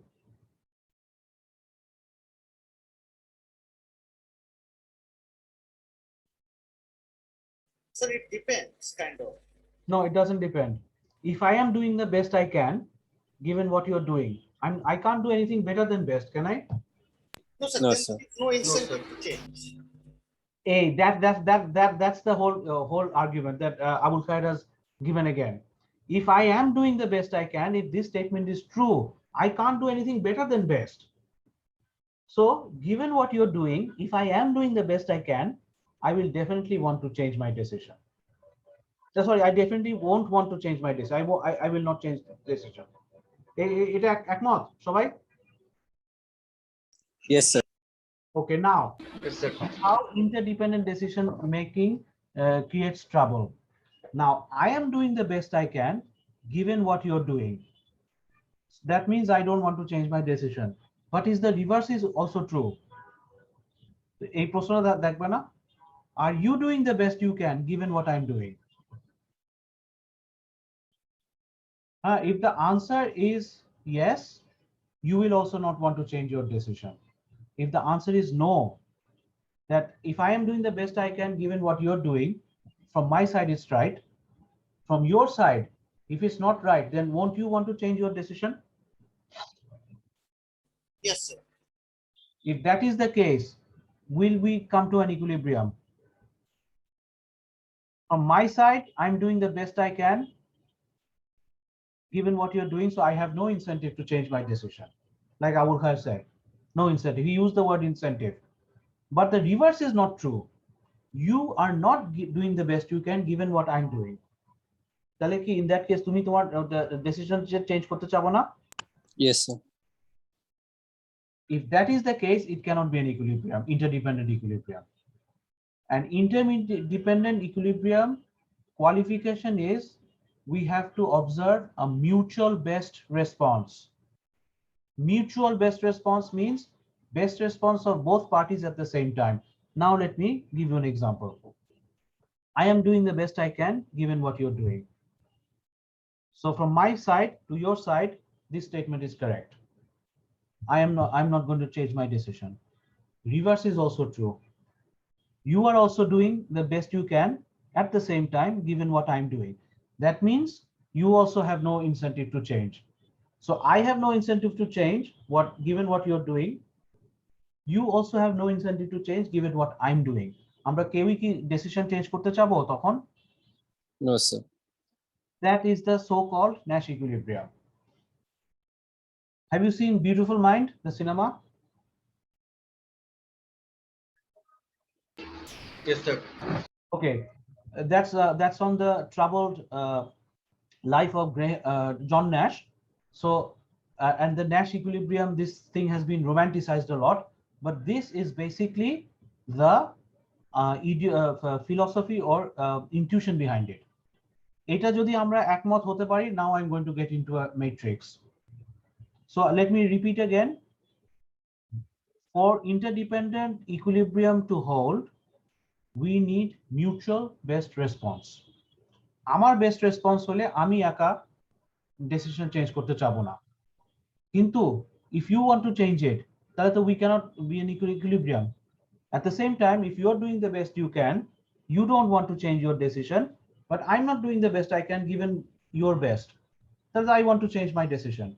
Sir, it depends, kind of. No, it doesn't depend. If I am doing the best I can, given what you're doing, I can't do anything better than best, can I? No, sir. No, Then sir. there is no incentive to change. Hey, that's the whole argument that Abul Khair has given again. If I am doing the best I can, if this statement is true, I can't do anything better than best. So given what you're doing, if I am doing the best I can, I will definitely want to change my decision. Sorry, I definitely won't want to change my decision. I will not change the decision. এটা একমত সবাই? Yes, sir. Okay, now Yes, sir. how interdependent decision making creates trouble. Now I am doing the best I can given what you're doing. That means I don't want to change my decision. But is the reverse is also true? এই প্রশ্নটা দেখবে না? Are you doing the best you can given what I'm doing? If the answer is yes, you will also not want to change your decision. If the answer is no, that if I am doing the best I can given what you're doing, from my side it's right. From your side, if it's not right, then won't you want to change your decision? Yes, sir. If that is the case, will we come to an equilibrium? From my side, I'm doing the best I can given what you're doing, so I have no incentive to change my decision. Like Abul Khair said, no incentive. He used the word incentive. But the reverse is not true. You are not doing the best you can given what I'm doing. তাহলে কি in that case তুমি তোমার decision change করতে চাও না? Yes, sir. If that is the case, it cannot be an equilibrium, interdependent equilibrium. An interdependent equilibrium qualification is we have to observe a mutual best response. Mutual best response means best response of both parties at the same time. Now let me give you an example. I am doing the best I can given what you're doing. So from my side to your side, this statement is correct. I'm not going to change my decision. Reverse is also true. You are also doing the best you can at the same time given what I'm doing. That means you also have no incentive to change. So I have no incentive to change given what you're doing. You also have no incentive to change given what I'm doing. আমরা কেউই কি decision change করতে চাবো তখন? No, sir. That is the so-called Nash equilibrium. Have you seen Beautiful Mind, the cinema? Yes, sir. Okay, that's on the troubled life of John Nash. So, and the Nash equilibrium, this thing has been romanticized a lot, but this is basically the philosophy or intuition behind it. এটা যদি আমরা একমত হতে পারি, now I'm going to get into a matrix. So let me repeat again. For interdependent equilibrium to hold, we need mutual best response. আমার best response হলে আমি একা decision change করতে চাবো না, কিন্তু if you want to change it, তাহলে তো we cannot be in equilibrium. At the same time, if you are doing the best you can, you don't want to change your decision, but I'm not doing the best I can given your best, then I want to change my decision.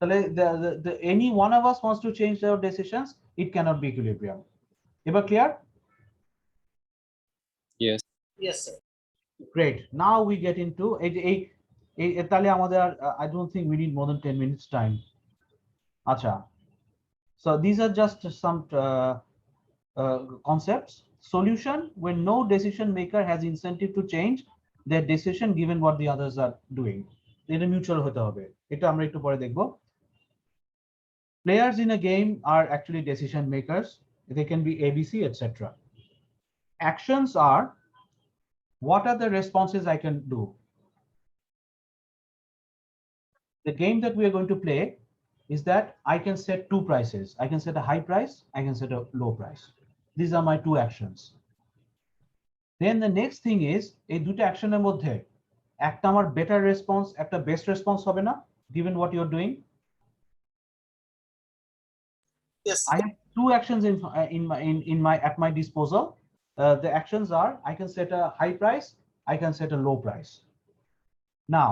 The any one of us wants to change their decisions, it cannot be equilibrium. Ever clear? Yes. Yes, sir. Great. Now we get into তাহলে আমাদের I don't think we need more than 10 minutes time. Acha. So these are just some concepts. Solution: when no decision maker has incentive to change their decision given what the others are doing. এটা mutual হতে হবে, এটা আমরা একটু পরে দেখব. Players in a game are actually decision makers. They can be ABC, etc. Actions are what are the responses I can do. The game that we are going to play is that I can set two prices. I can set a high price, I can set a low price. These are my two actions. Then the next thing is, এই দুটো অ্যাকশনের মধ্যে একটা আমার better response, একটা best response হবে না, given what you're doing. Yes. I have two actions at my disposal. The actions are, I can set a high price, I can set a low price. Now,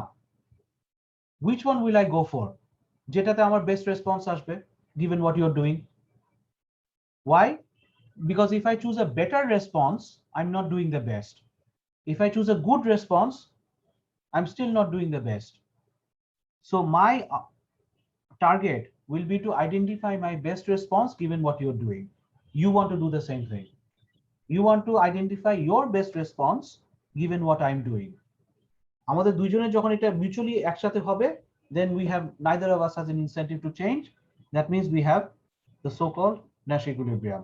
which one will I go for? যেটাতে আমার best response আসবে, given what you're doing. Why? Because if I choose a better response, I'm not doing the best. If I choose a good response, I'm still not doing the best. So my target will be to identify my best response given what you're doing. You want to do the same thing. You want to identify your best response given what I'm doing. আমাদের দুইজনের যখন এটা mutually একসাথে হবে, then we have neither of us has an incentive to change. That means we have the so-called Nash equilibrium.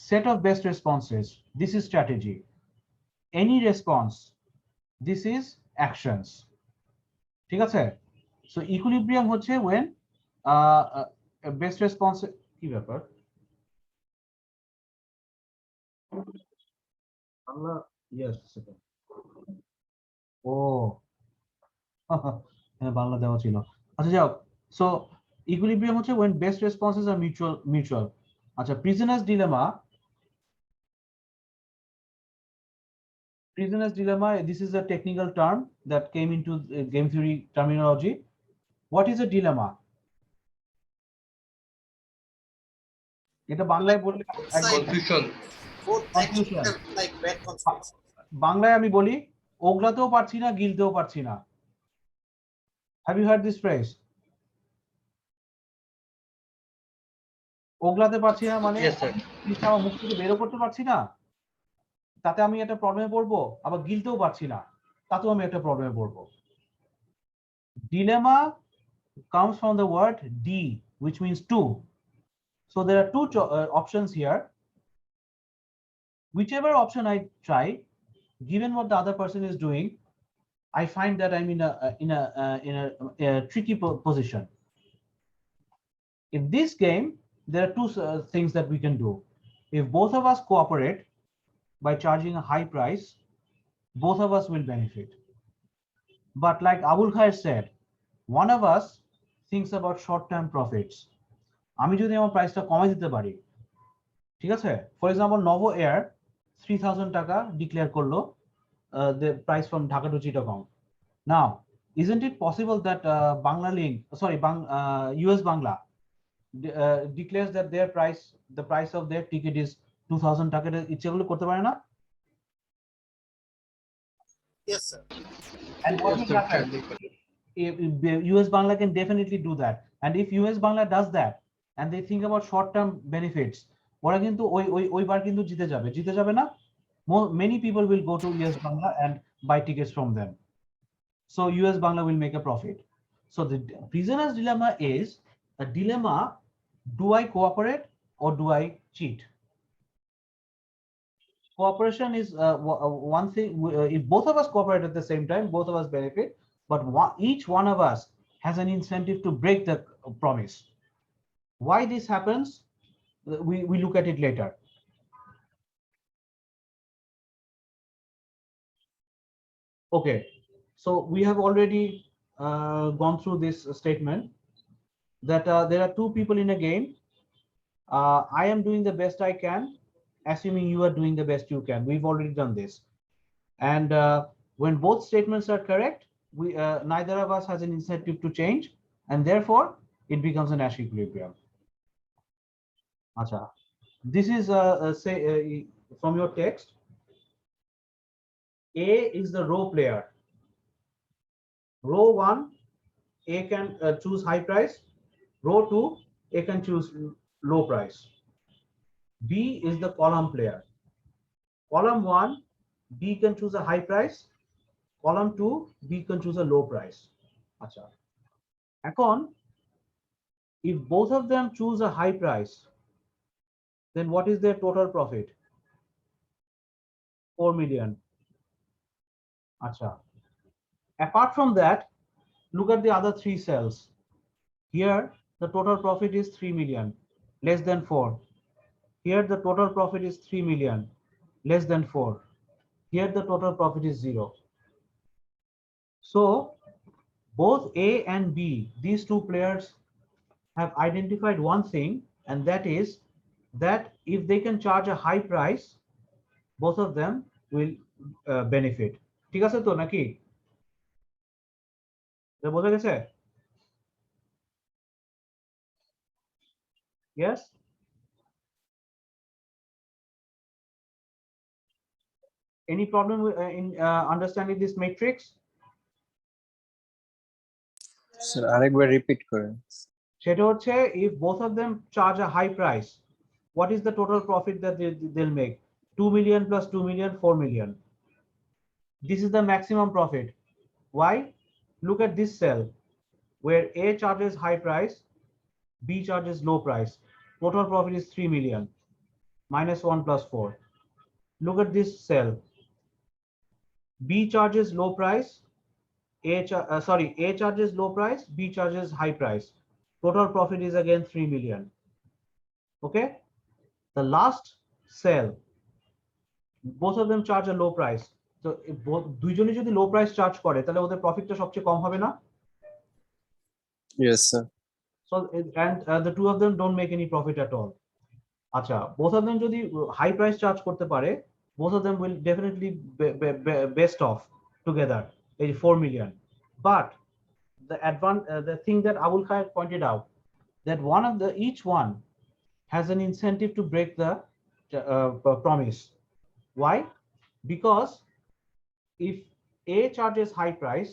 Set of best responses. This is strategy. Any response. This is actions. ঠিক আছে? So equilibrium হচ্ছে when best response কি ব্যাপার? Bangla yes second. হ্যাঁ বাংলা দেওয়া ছিল। আচ্ছা যাও। So equilibrium হচ্ছে when best responses are mutual. আচ্ছা, prisoner's dilemma. Prisoner's dilemma, this is a technical term that came into game theory terminology. What is a dilemma? এটা বাংলায় বললে Confusion. Both Confusion. like bad confusion. বাংলায় আমি বলি ওগলাতেও পারছি না, গিলতেও পারছি না। Have you heard this phrase? ওগলাতে পারছি না মানে Yes, sir. আমার মুখ থেকে বেরো করতে পারছি না, তাতে আমি একটা প্রবলেমে পড়বো, আবার গিলতেও পারছি না, তাতেও আমি একটা প্রবলেমে পড়বো। Dilemma comes from the word D, which means two. So there are two options here. Whichever option I try, given what the other person is doing, I find that I'm in a tricky position. In this game, there are two things that we can do. If both of us cooperate by charging a high price, both of us will benefit. But like Abul Khair said, one of us thinks about short-term profits. আমি যদি আমার প্রাইসটা কমাই দিতে পারি, ঠিক আছে? For example, Novo Air 3000 টাকা ডিক্লেয়ার করলো the price from Dhaka to Chittagong. Now, isn't it possible that US Bangla declares that the price of their ticket is 2000 টাকা? ইচ্ছেগুলো করতে পারে না? Yes, sir. And what Yes, will sir, happen? can be. US Bangla can definitely do that. And if US Bangla does that and they think about short-term benefits, ওরা কিন্তু ওইবার কিন্তু জিতে যাবে না? Many people will go to US Bangla and buy tickets from them. So US Bangla will make a profit. So the prisoner's dilemma is a dilemma: do I cooperate or do I cheat? cooperation is one thing. If both of us cooperate at the same time, both of us benefit. But each one of us has an incentive to break the promise. Why this happens, we look at it later. Okay, so we have already gone through this statement that there are two people in a game. I am doing the best I can, assuming you are doing the best you can. We've already done this. And when both statements are correct, we neither of us has an incentive to change, and therefore it becomes a Nash equilibrium. Acha. This is say from your text. A is the row player. Row 1, A can choose high price. Row 2, A can choose low price. B is the column player. Column 1, B can choose a high price. Column 2, B can choose a low price. Acha. এখন, if both of them choose a high price, then what is their total profit? 4 million. Acha. Apart from that, look at the other three cells. Here, the total profit is 3 million, less than 4. Here, the total profit is 3 million, less than 4. Here, the total profit is 0. So, both A and B, these two players have identified one thing, and that is that if they can charge a high price, both of them will benefit. ঠিক আছে তো নাকি? বোঝা গেছে? Yes? Any problem in understanding this matrix? Sir, আরেকবার repeat করেন। সেটা হচ্ছে, if both of them charge a high price, what is the total profit that they'll make? 2 million plus 2 million, 4 million. This is the maximum profit. Why? Look at this cell where A charges high price, B charges low price. Total profit is 3 million minus 1 plus 4. Look at this cell. B charges low price. A charges low price. B charges high price. Total profit is again 3 million. Okay. The last cell, both of them charge a low price. So if both দুইজনই যদি low price charge করে, তাহলে ওদের প্রফিটটা সবচেয়ে কম হবে না? Yes, sir. So and the two of them don't make any profit at all. Acha, both of them যদি high price charge করতে পারে, both of them will definitely best off together, 4 million. But the thing that Abul Khair pointed out, that each one has an incentive to break the promise. Why? Because if A charges high price,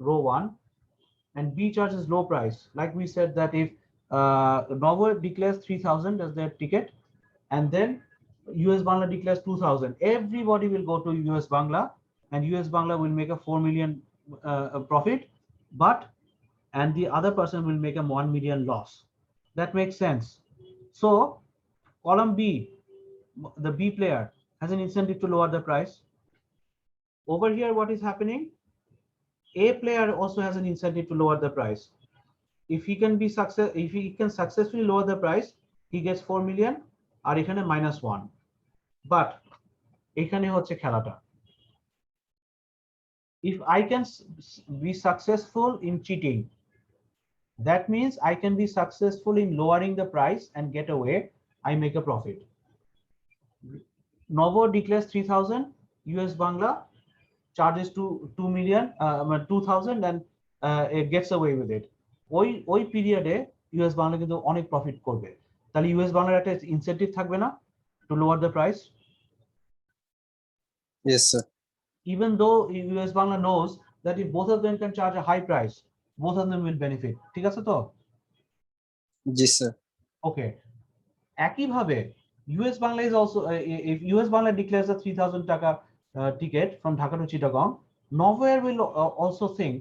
row 1, and B charges low price, like we said that if Novo declares 3,000 as their ticket, and then US Bangla declares 2,000, everybody will go to US Bangla, and US Bangla will make a 4 million profit, and the other person will make a 1 million loss. That makes sense. So column B, the B player has an incentive to lower the price. Over here, what is happening? A player also has an incentive to lower the price. If he can successfully lower the price, he gets 4 million, আর এখানে -1. But এখানে হচ্ছে খেলাটা. If I can be successful in cheating, that means I can be successful in lowering the price and get away, I make a profit. Novo declares 3,000, US Bangla charges to 2 million, 2,000, and it gets away with it. ওই পিরিয়ডে US Bangla কিন্তু অনেক profit করবে। তাহলে US Banglaর একটা incentive থাকবে না to lower the price? Yes, sir. Even though US Bangla knows that if both of them can charge a high price, both of them will benefit. ঠিক আছে তো? Yes, sir. Okay. একইভাবে US Bangla is also, if US Bangla declares a 3,000 taka ticket from Dhaka to Chittagong, Novair will also think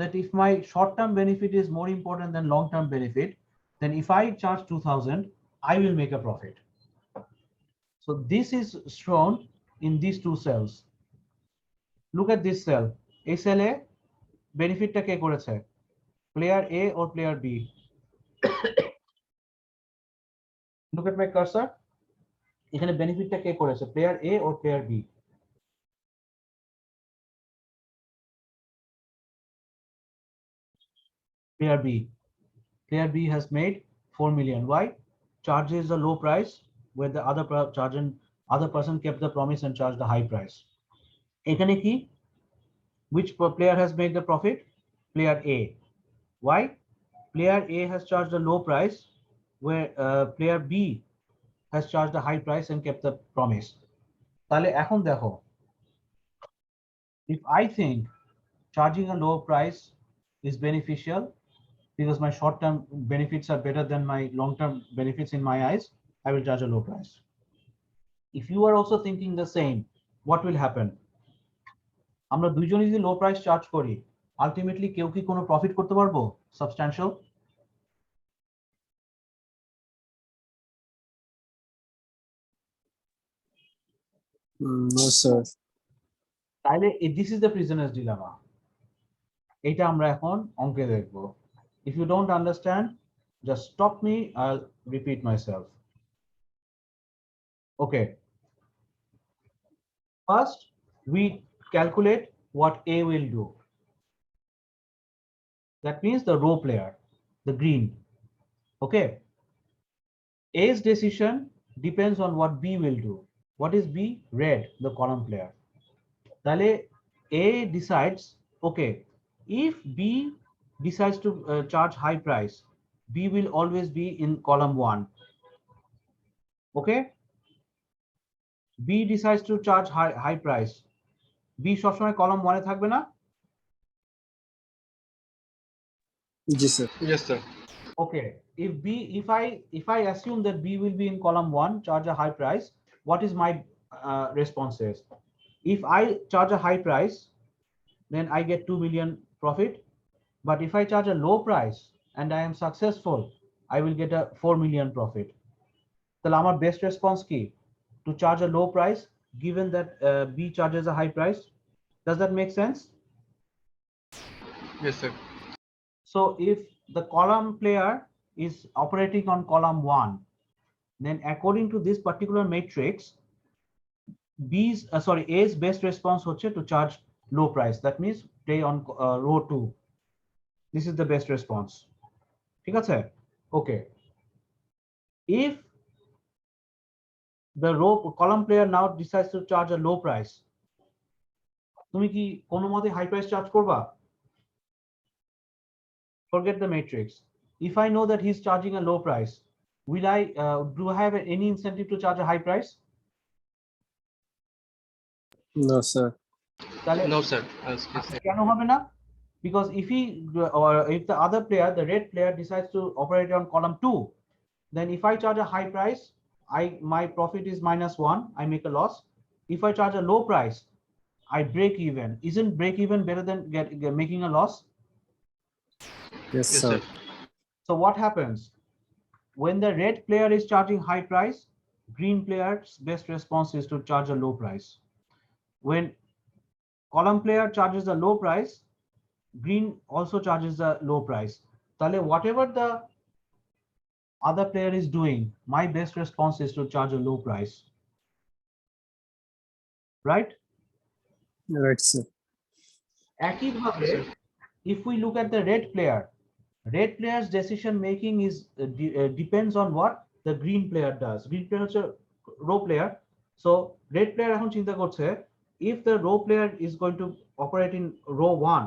that if my short-term benefit is more important than long-term benefit, then if I charge 2,000, I will make a profit. So this is shown in these two cells. Look at this cell. এই সেলে বেনিফিটটা কে করেছে? Player A or player B? Look at my cursor. এখানে বেনিফিটটা কে করেছে? Player A or player B? Player B. Player B has made 4 million. Why? Charges the low price where the other person kept the promise and charged the high price. এখানে কি? Which player has made the profit? Player A. Why? Player A has charged a low price where player B has charged a high price and kept the promise. তাহলে এখন দেখো, if I think charging a low price is beneficial because my short-term benefits are better than my long-term benefits in my eyes, I will charge a low price. If you are also thinking the same, what will happen? আমরা দুইজনই যদি low price charge করি, ultimately কেউ কি কোনো profit করতে পারবো substantial? No, sir. তাইলে this is the prisoners dilemma. এটা আমরা এখন অঙ্কে দেখব। If you don't understand, just stop me, I'll repeat myself. Okay. First, we calculate what A will do. That means the row player, the green. Okay. A's decision depends on what B will do. What is B? Red, the column player. Then A decides, okay, if B decides to charge high price, B will always be in column 1. Okay. B decides to charge high price. B সবসময় column 1 এ থাকবে না? Yes, sir. Yes, sir. Okay. If I assume that B will be in column 1, charge a high price, what is my responses? If I charge a high price, then I get 2 million profit. But if I charge a low price and I am successful, I will get a 4 million profit. So our best response key to charge a low price given that B charges a high price. Does that make sense? Yes, sir. So if the column player is operating on column 1, then according to this particular matrix, A's best response হচ্ছে to charge low price. That means play on row 2. This is the best response. ঠিক আছে? Okay. If the column player now decides to charge a low price, তুমি কি কোনো মতে high price charge করবা? Forget the matrix. If I know that he's charging a low price, do I have any incentive to charge a high price? No, sir. No, sir. I'll skip it. কেন হবে না? Because if the other player, the red player, decides to operate on column 2, then if I charge a high price, my profit is -1, I make a loss. If I charge a low price, I break even. Isn't break even better than making a loss? Yes, Yes, sir. sir. So what happens? When the red player is charging high price, green player's best response is to charge a low price. When column player charges a low price, green also charges a low price. Tale whatever the other player is doing, my best response is to charge a low price. Right? Right, sir. একইভাবে, if we look at the red player's decision making is depends on what the green player does. Green player হচ্ছে row player. So red player এখন চিন্তা করছে, if the row player is going to operate in row 1,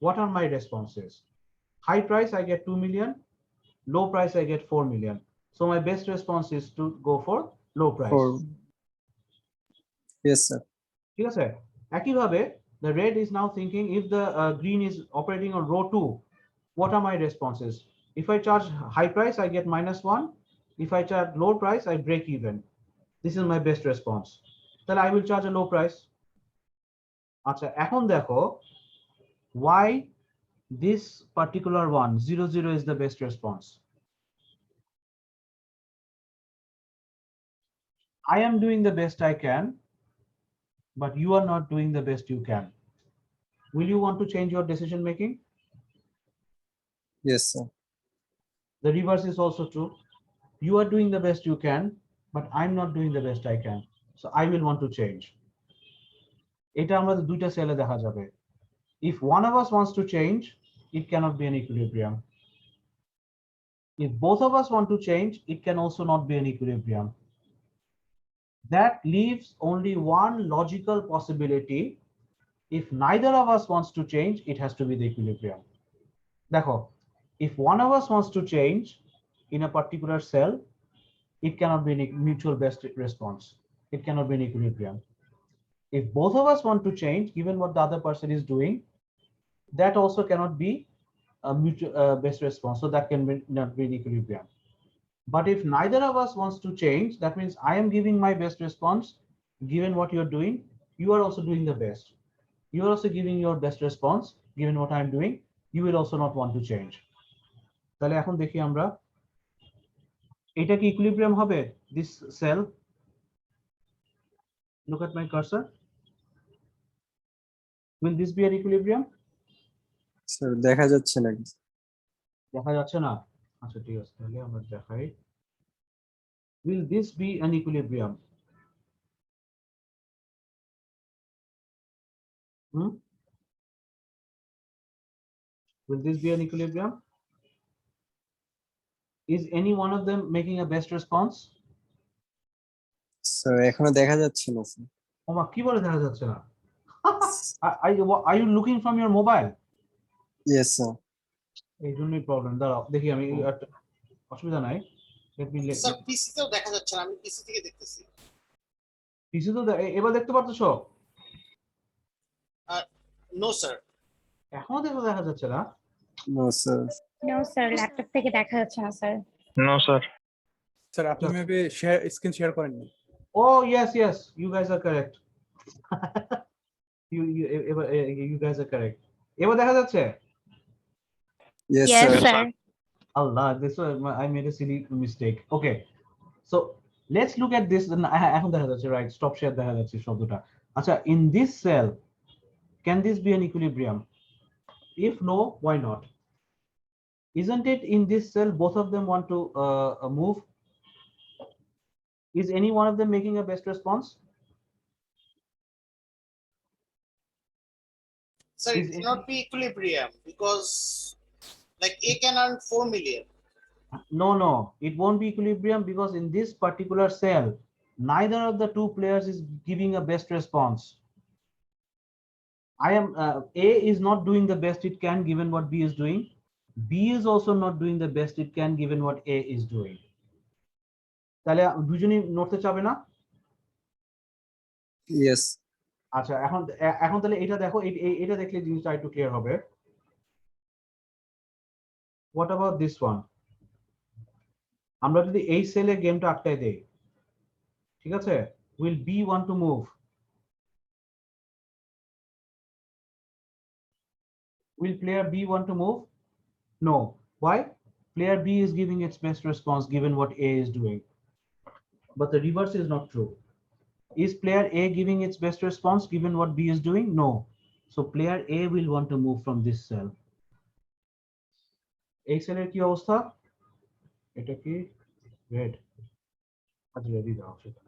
what are my responses? High price, I get 2 million. Low price, I get 4 million. So my best response is to go for low price. Yes, sir. ঠিক আছে? একইভাবে the red is now thinking, if the green is operating on row 2, what are my responses? If I charge high price, I get -1. If I charge low price, I break even. This is my best response. Then I will charge a low price. আচ্ছা, এখন দেখো why this particular one 0 0 is the best response. I am doing the best I can, but you are not doing the best you can. Will you want to change your decision making? Yes, sir. The reverse is also true. You are doing the best you can, but I'm not doing the best I can. So I will want to change. এটা আমাদের দুইটা সেলে দেখা যাবে। If one of us wants to change, it cannot be an equilibrium. If both of us want to change, it can also not be an equilibrium. That leaves only one logical possibility. If neither of us wants to change, it has to be the equilibrium. Dekho, if one of us wants to change in a particular cell, it cannot be a mutual best response. It cannot be an equilibrium. If both of us want to change, given what the other person is doing, that also cannot be a mutual best response. So that can be not be an equilibrium. But if neither of us wants to change, that means I am giving my best response, given what you're doing, you are also doing the best. You are also giving your best response, given what I'm doing, you will also not want to change. তাহলে এখন দেখি আমরা এটা কি equilibrium হবে, this cell? Look at my cursor. Will this be an equilibrium? Sir দেখা যাচ্ছে না। দেখা যাচ্ছে না, আচ্ছা ঠিক আছে, তাহলে আমরা দেখাই। Will this be an equilibrium? Will this be an equilibrium? Is any one of them making a best response? Sir এখনো দেখা যাচ্ছে না স্যার। ওমা কি বলে দেখা যাচ্ছে না? Are you looking from your mobile? Yes sir. এই জন্যই প্রবলেম। দাঁড়াও দেখি আমি, অসুবিধা নাই। স্যার পিসি তেও দেখা যাচ্ছে না, আমি পিসি থেকে দেখতেছি। পিসি তো এবার দেখতে পারতেছো? No sir. এখনো দেখা যাচ্ছে না? No sir. No sir, laptop থেকে দেখা যাচ্ছে না স্যার। No, sir. স্যার আপনি মেবি শেয়ার স্ক্রিন শেয়ার করেননি। Oh yes, you guys are correct. you guys are correct. এবার দেখা যাচ্ছে? Yes Yes, sir. sir. Allah, this was I made a silly mistake. Okay, so let's look at this. এখন দেখা যাচ্ছে, right? Stop share দেখা যাচ্ছে শব্দটা। আচ্ছা, in this cell, can this be an equilibrium? If no, why not? Isn't it in this cell both of them want to move? Is any one of them making a best response? Sir, it cannot be equilibrium because like A can earn 4 million. No, it won't be equilibrium because in this particular cell, neither of the two players is giving a best response. A is not doing the best it can given what B is doing. B is also not doing the best it can given what A is doing. তাহলে দুজনেই নড়তে চাবে না? Yes. আচ্ছা, এখন তাহলে এটা দেখো, এটা দেখলে জিনিসটা একটু ক্লিয়ার হবে। What about this one? আমরা যদি এই সেলে গেমটা আটকায় দেই, ঠিক আছে? Will B want to move? Will player B want to move? No. Why? Player B is giving its best response given what A is doing. But the reverse is not true. Is player A giving its best response given what B is doing? No. So player A will want to move from this cell. এই সেলের কি অবস্থা? এটা কি red? আচ্ছা, ready দাও সেটা।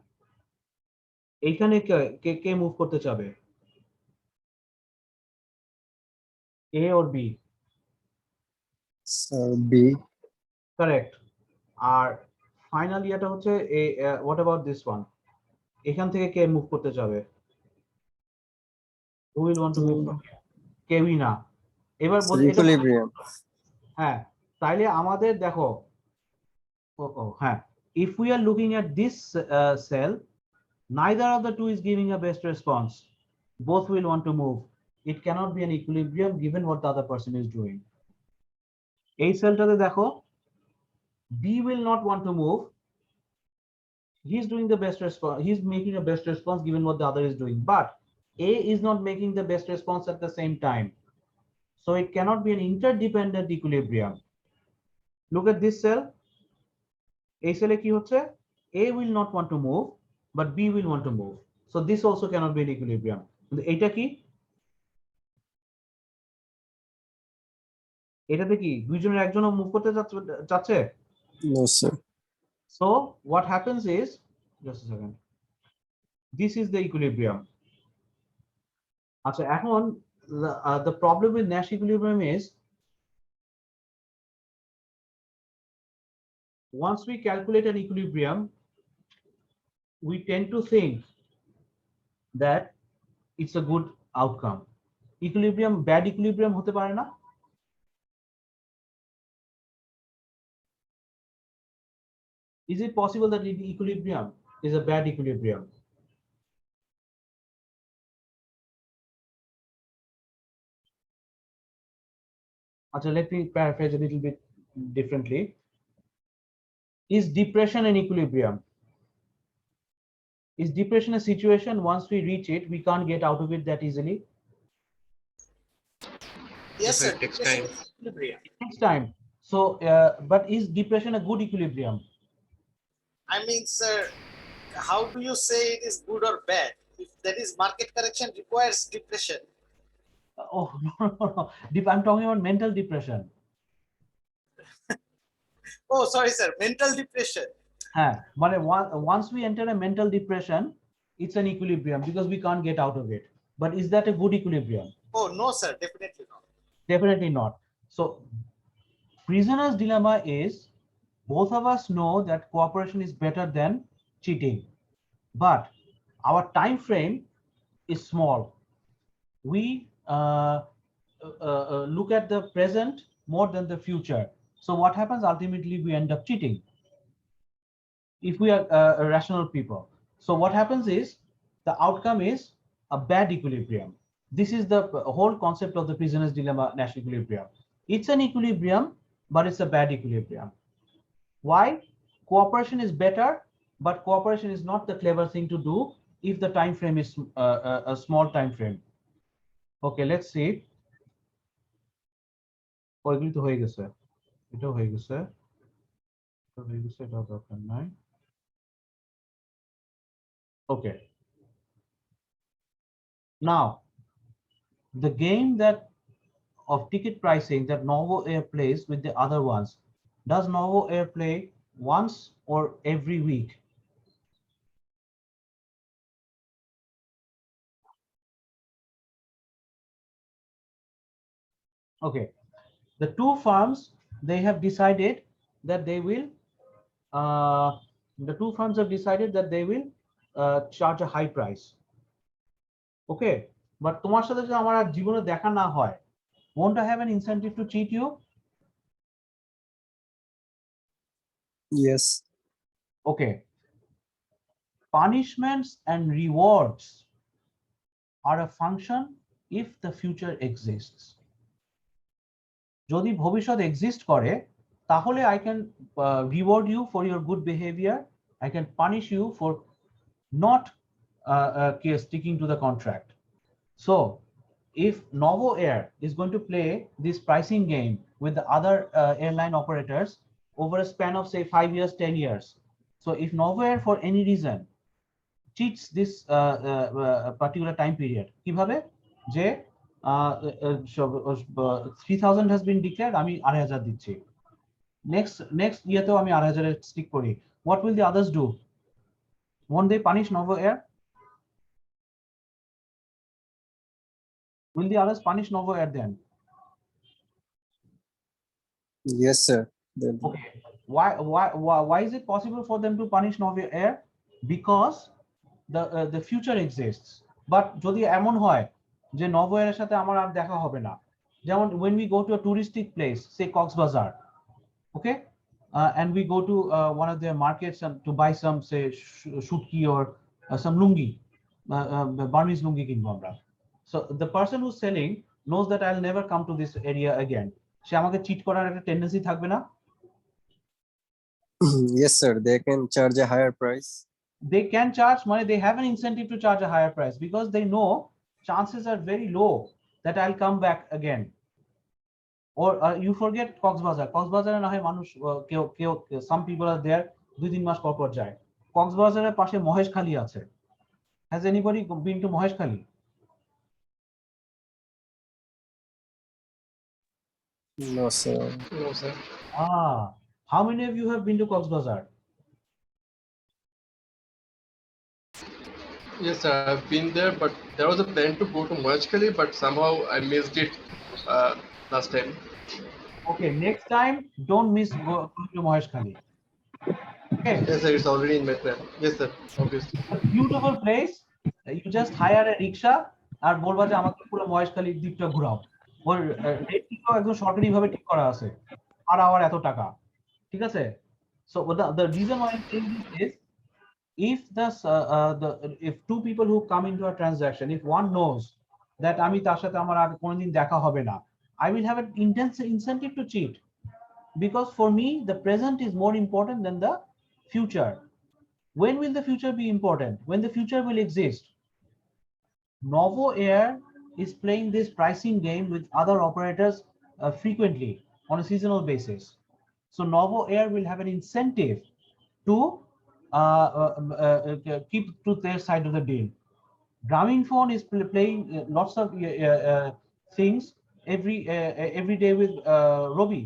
এইখানে কে মুভ করতে চাবে? A or B? Sir B. Correct. আর ফাইনালি এটা হচ্ছে what about this one? এখান থেকে কে মুভ করতে যাবে? Who will want to move from here? কেউই না। এবার ইকুইলিব্রিয়াম। হ্যাঁ, তাইলে আমাদের দেখো, হ্যাঁ, if we are looking at this cell, neither of the two is giving a best response. Both will want to move. It cannot be an equilibrium given what the other person is doing. এই সেলটাতে দেখো, B will not want to move. He's doing the best response. He's making a best response given what the other is doing. But A is not making the best response at the same time. So it cannot be an interdependent equilibrium. Look at this cell. এই সেলে কি হচ্ছে? A will not want to move. but B will want to move. So this also cannot be in equilibrium. এটা কি? এটাতে কি দুইজনের একজনও মুভ করতে চাচ্ছে? No, sir. So what happens is, just a second, this is the equilibrium. আচ্ছা এখন the problem with Nash equilibrium is once we calculate an equilibrium, we tend to think that it's a good outcome. Equilibrium, bad equilibrium হতে পারে না? Is it possible that the equilibrium is a bad equilibrium? Achha, let me paraphrase a little bit differently. Is depression an equilibrium? Is depression a situation once we reach it, we can't get out of it that easily? Yes, sir. It takes Depression time. is equilibrium. It takes time. So, but is depression a good equilibrium? I mean, sir, how do you say it is good or bad? If that is market correction requires depression. Oh, no. I'm talking about mental depression. Oh, sorry, sir. Mental depression. But once we enter a mental depression, it's an equilibrium because we can't get out of it. But is that a good equilibrium? Oh, no, sir. Definitely not. Definitely not. So, prisoner's dilemma is both of us know that cooperation is better than cheating, but our time frame is small. We look at the present more than the future. So what happens? Ultimately, we end up cheating if we are rational people. So what happens is the outcome is a bad equilibrium. This is the whole concept of the prisoner's dilemma, Nash equilibrium. It's an equilibrium, but it's a bad equilibrium. Why? Cooperation is better, but cooperation is not the clever thing to do if the time frame is a small time frame. Okay, let's see. ওইগুলি তো হয়ে গেছে, এটাও হয়ে গেছে, এটাও দরকার নাই। Okay. Now, the game that of ticket pricing that Novo Air plays with the other ones, does Novo Air play once or every week? Okay, the two firms, they have decided that they will charge a high price. Okay, but তোমার সাথে যদি আমার আর জীবনে দেখা না হয়, won't I have an incentive to cheat you? Yes. Okay, punishments and rewards are a function if the future exists. যদি ভবিষ্যৎ exist করে, তাহলে I can reward you for your good behavior. I can punish you for not sticking to the contract. So, if Novo Air is going to play this pricing game with the other airline operators over a span of say 5 years, 10 years. So, if Novo Air for any reason cheats this particular time period, কিভাবে যে 3000 has been declared, আমি 8000 দিচ্ছি, next ইয়েতেও আমি 8000 stick করি, what will the others do? Won't they punish Novo Air? Will the others punish Novo Air then? Yes, sir. Okay. Why is it possible for them to punish Novo Air? Because the future exists. But যদি এমন হয় যে Novo Air এর সাথে আমার আর দেখা হবে না, যেমন when we go to a touristic place, say Coxbazar, okay, and we go to one of their markets and to buy some say shutki or some lungi, Burmese lungi কিনবো আমরা. So the person who's selling knows that I'll never come to this area again. সে আমাকে cheat করার একটা tendency থাকবে না? Yes, sir. They can charge a higher price. They can charge money. They have an incentive to charge a higher price because they know chances are very low that I'll come back again. Or you forget Coxbazar. Coxbazar না হয় মানুষ some people are there 2-3 মাস পর পর যায়. কক্সবাজারের পাশে মহেশখালী আছে। Has anybody been to Maheshkhali? No, sir. No, sir. How many of you have been to Coxbazar? Yes, sir. I've been there, but there was a plan to go to Moachkali, but somehow I missed it last time. Okay, next time don't miss going to Moheshkhali. Okay, Yes, sir. It's already in my plan. Yes, sir. Obviously. a beautiful place. You just hire a rickshaw আর বলবা যে আমাকে পুরো মহেশখালীর দ্বীপটা ঘোরাও। ওর রেটটিও একদম সরকারি ভাবে ঠিক করা আছে, আর আওয়ার এত টাকা, ঠিক আছে? So the reason why I'm saying this is, if two people who come into a transaction, if one knows that আমি তার সাথে আমার আর কোনোদিন দেখা হবে না, I will have an intense incentive to cheat, because for me the present is more important than the future. When will the future be important? When the future will exist. Novo Air is playing this pricing game with other operators frequently on a seasonal basis. So Novo Air will have an incentive to keep to their side of the deal. Grameenphone is playing lots of things every day with Robi.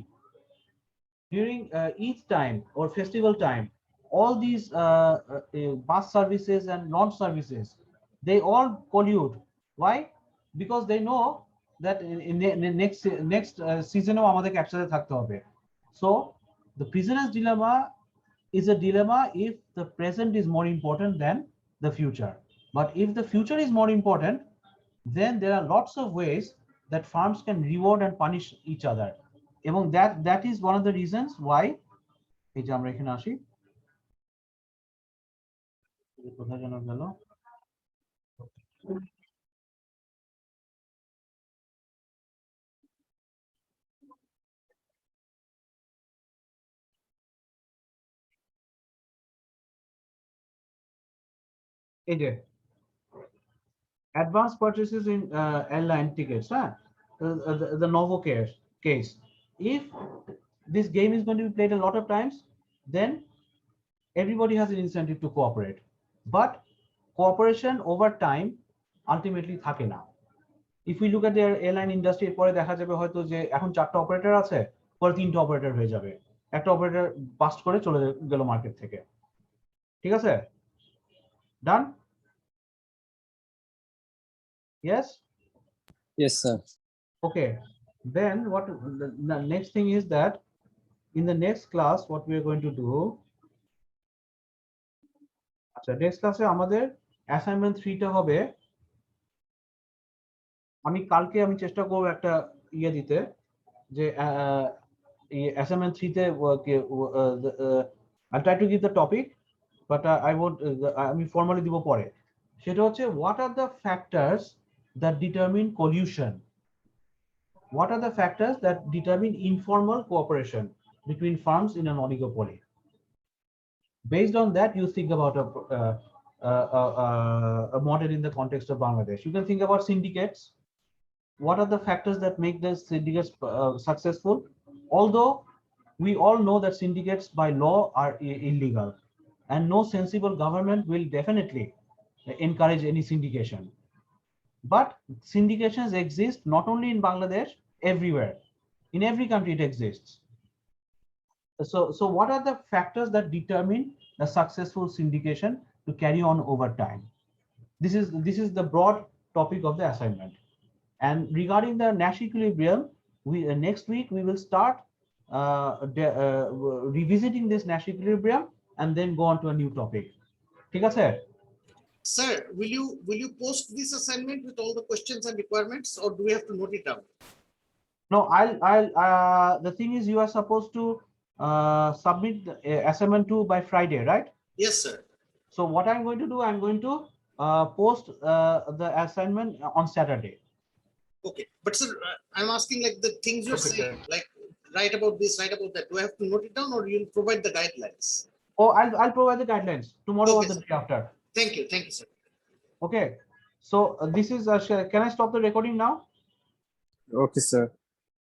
During Eid time or festival time, all these bus services and launch services, they all collude. Why? Because they know that in the next season আমাদেরকে একসাথে থাকতে হবে. So the prisoner's dilemma is a dilemma if the present is more important than the future. But if the future is more important, then there are lots of ways that firms can reward and punish each other. এবং that is one of the reasons why এই যে আমরা এখানে আসি, কোথায় যেন গেল, এই যে advanced purchases in airline tickets, the Novo case. If this game is going to be played a lot of times, then everybody has an incentive to cooperate. But cooperation over time ultimately থাকে না. If we look at the airline industry, পরে দেখা যাবে হয়তো যে এখন 4টা operator আছে, পরে 3টা অপারেটর হয়ে যাবে, একটা অপারেটর বাস্ট করে চলে গেল মার্কেট থেকে, ঠিক আছে? Done? Yes? Yes, sir. Okay, then what the next thing is that in the next class what we are going to do, আচ্ছা next class এ আমাদের assignment 3টা হবে। আমি কালকে আমি চেষ্টা করব একটা ইয়ে দিতে যে assignment 3তে I'll try to give the topic, but I would আমি formally দিব পরে। সেটা হচ্ছে what are the factors that determine collusion? What are the factors that determine informal cooperation between firms in an oligopoly? Based on that, you think about a model in the context of Bangladesh. You can think about syndicates. What are the factors that make the syndicates successful? Although we all know that syndicates by law are illegal, and no sensible government will definitely encourage any syndication. But syndications exist not only in Bangladesh, everywhere. In every country it exists. So what are the factors that determine a successful syndication to carry on over time? This is the broad topic of the assignment. And regarding the Nash equilibrium, next week we will start revisiting this Nash equilibrium and then go on to a new topic. ঠিক আছে? Sir, will you post this assignment with all the questions and requirements, or do we have to note it down? No, the thing is you are supposed to submit the assignment 2 by Friday, right? Yes, sir. So what I'm going to do, I'm going to post the assignment on Saturday. Okay, but sir, I'm asking like the things you're Okay, saying, like write about this, write about that. Do I have to note it down, or you'll provide the guidelines? Oh, I'll provide the guidelines tomorrow or Okay, the sir. day after. Thank you, sir. Okay. So this is can I stop the recording now? Okay, sir.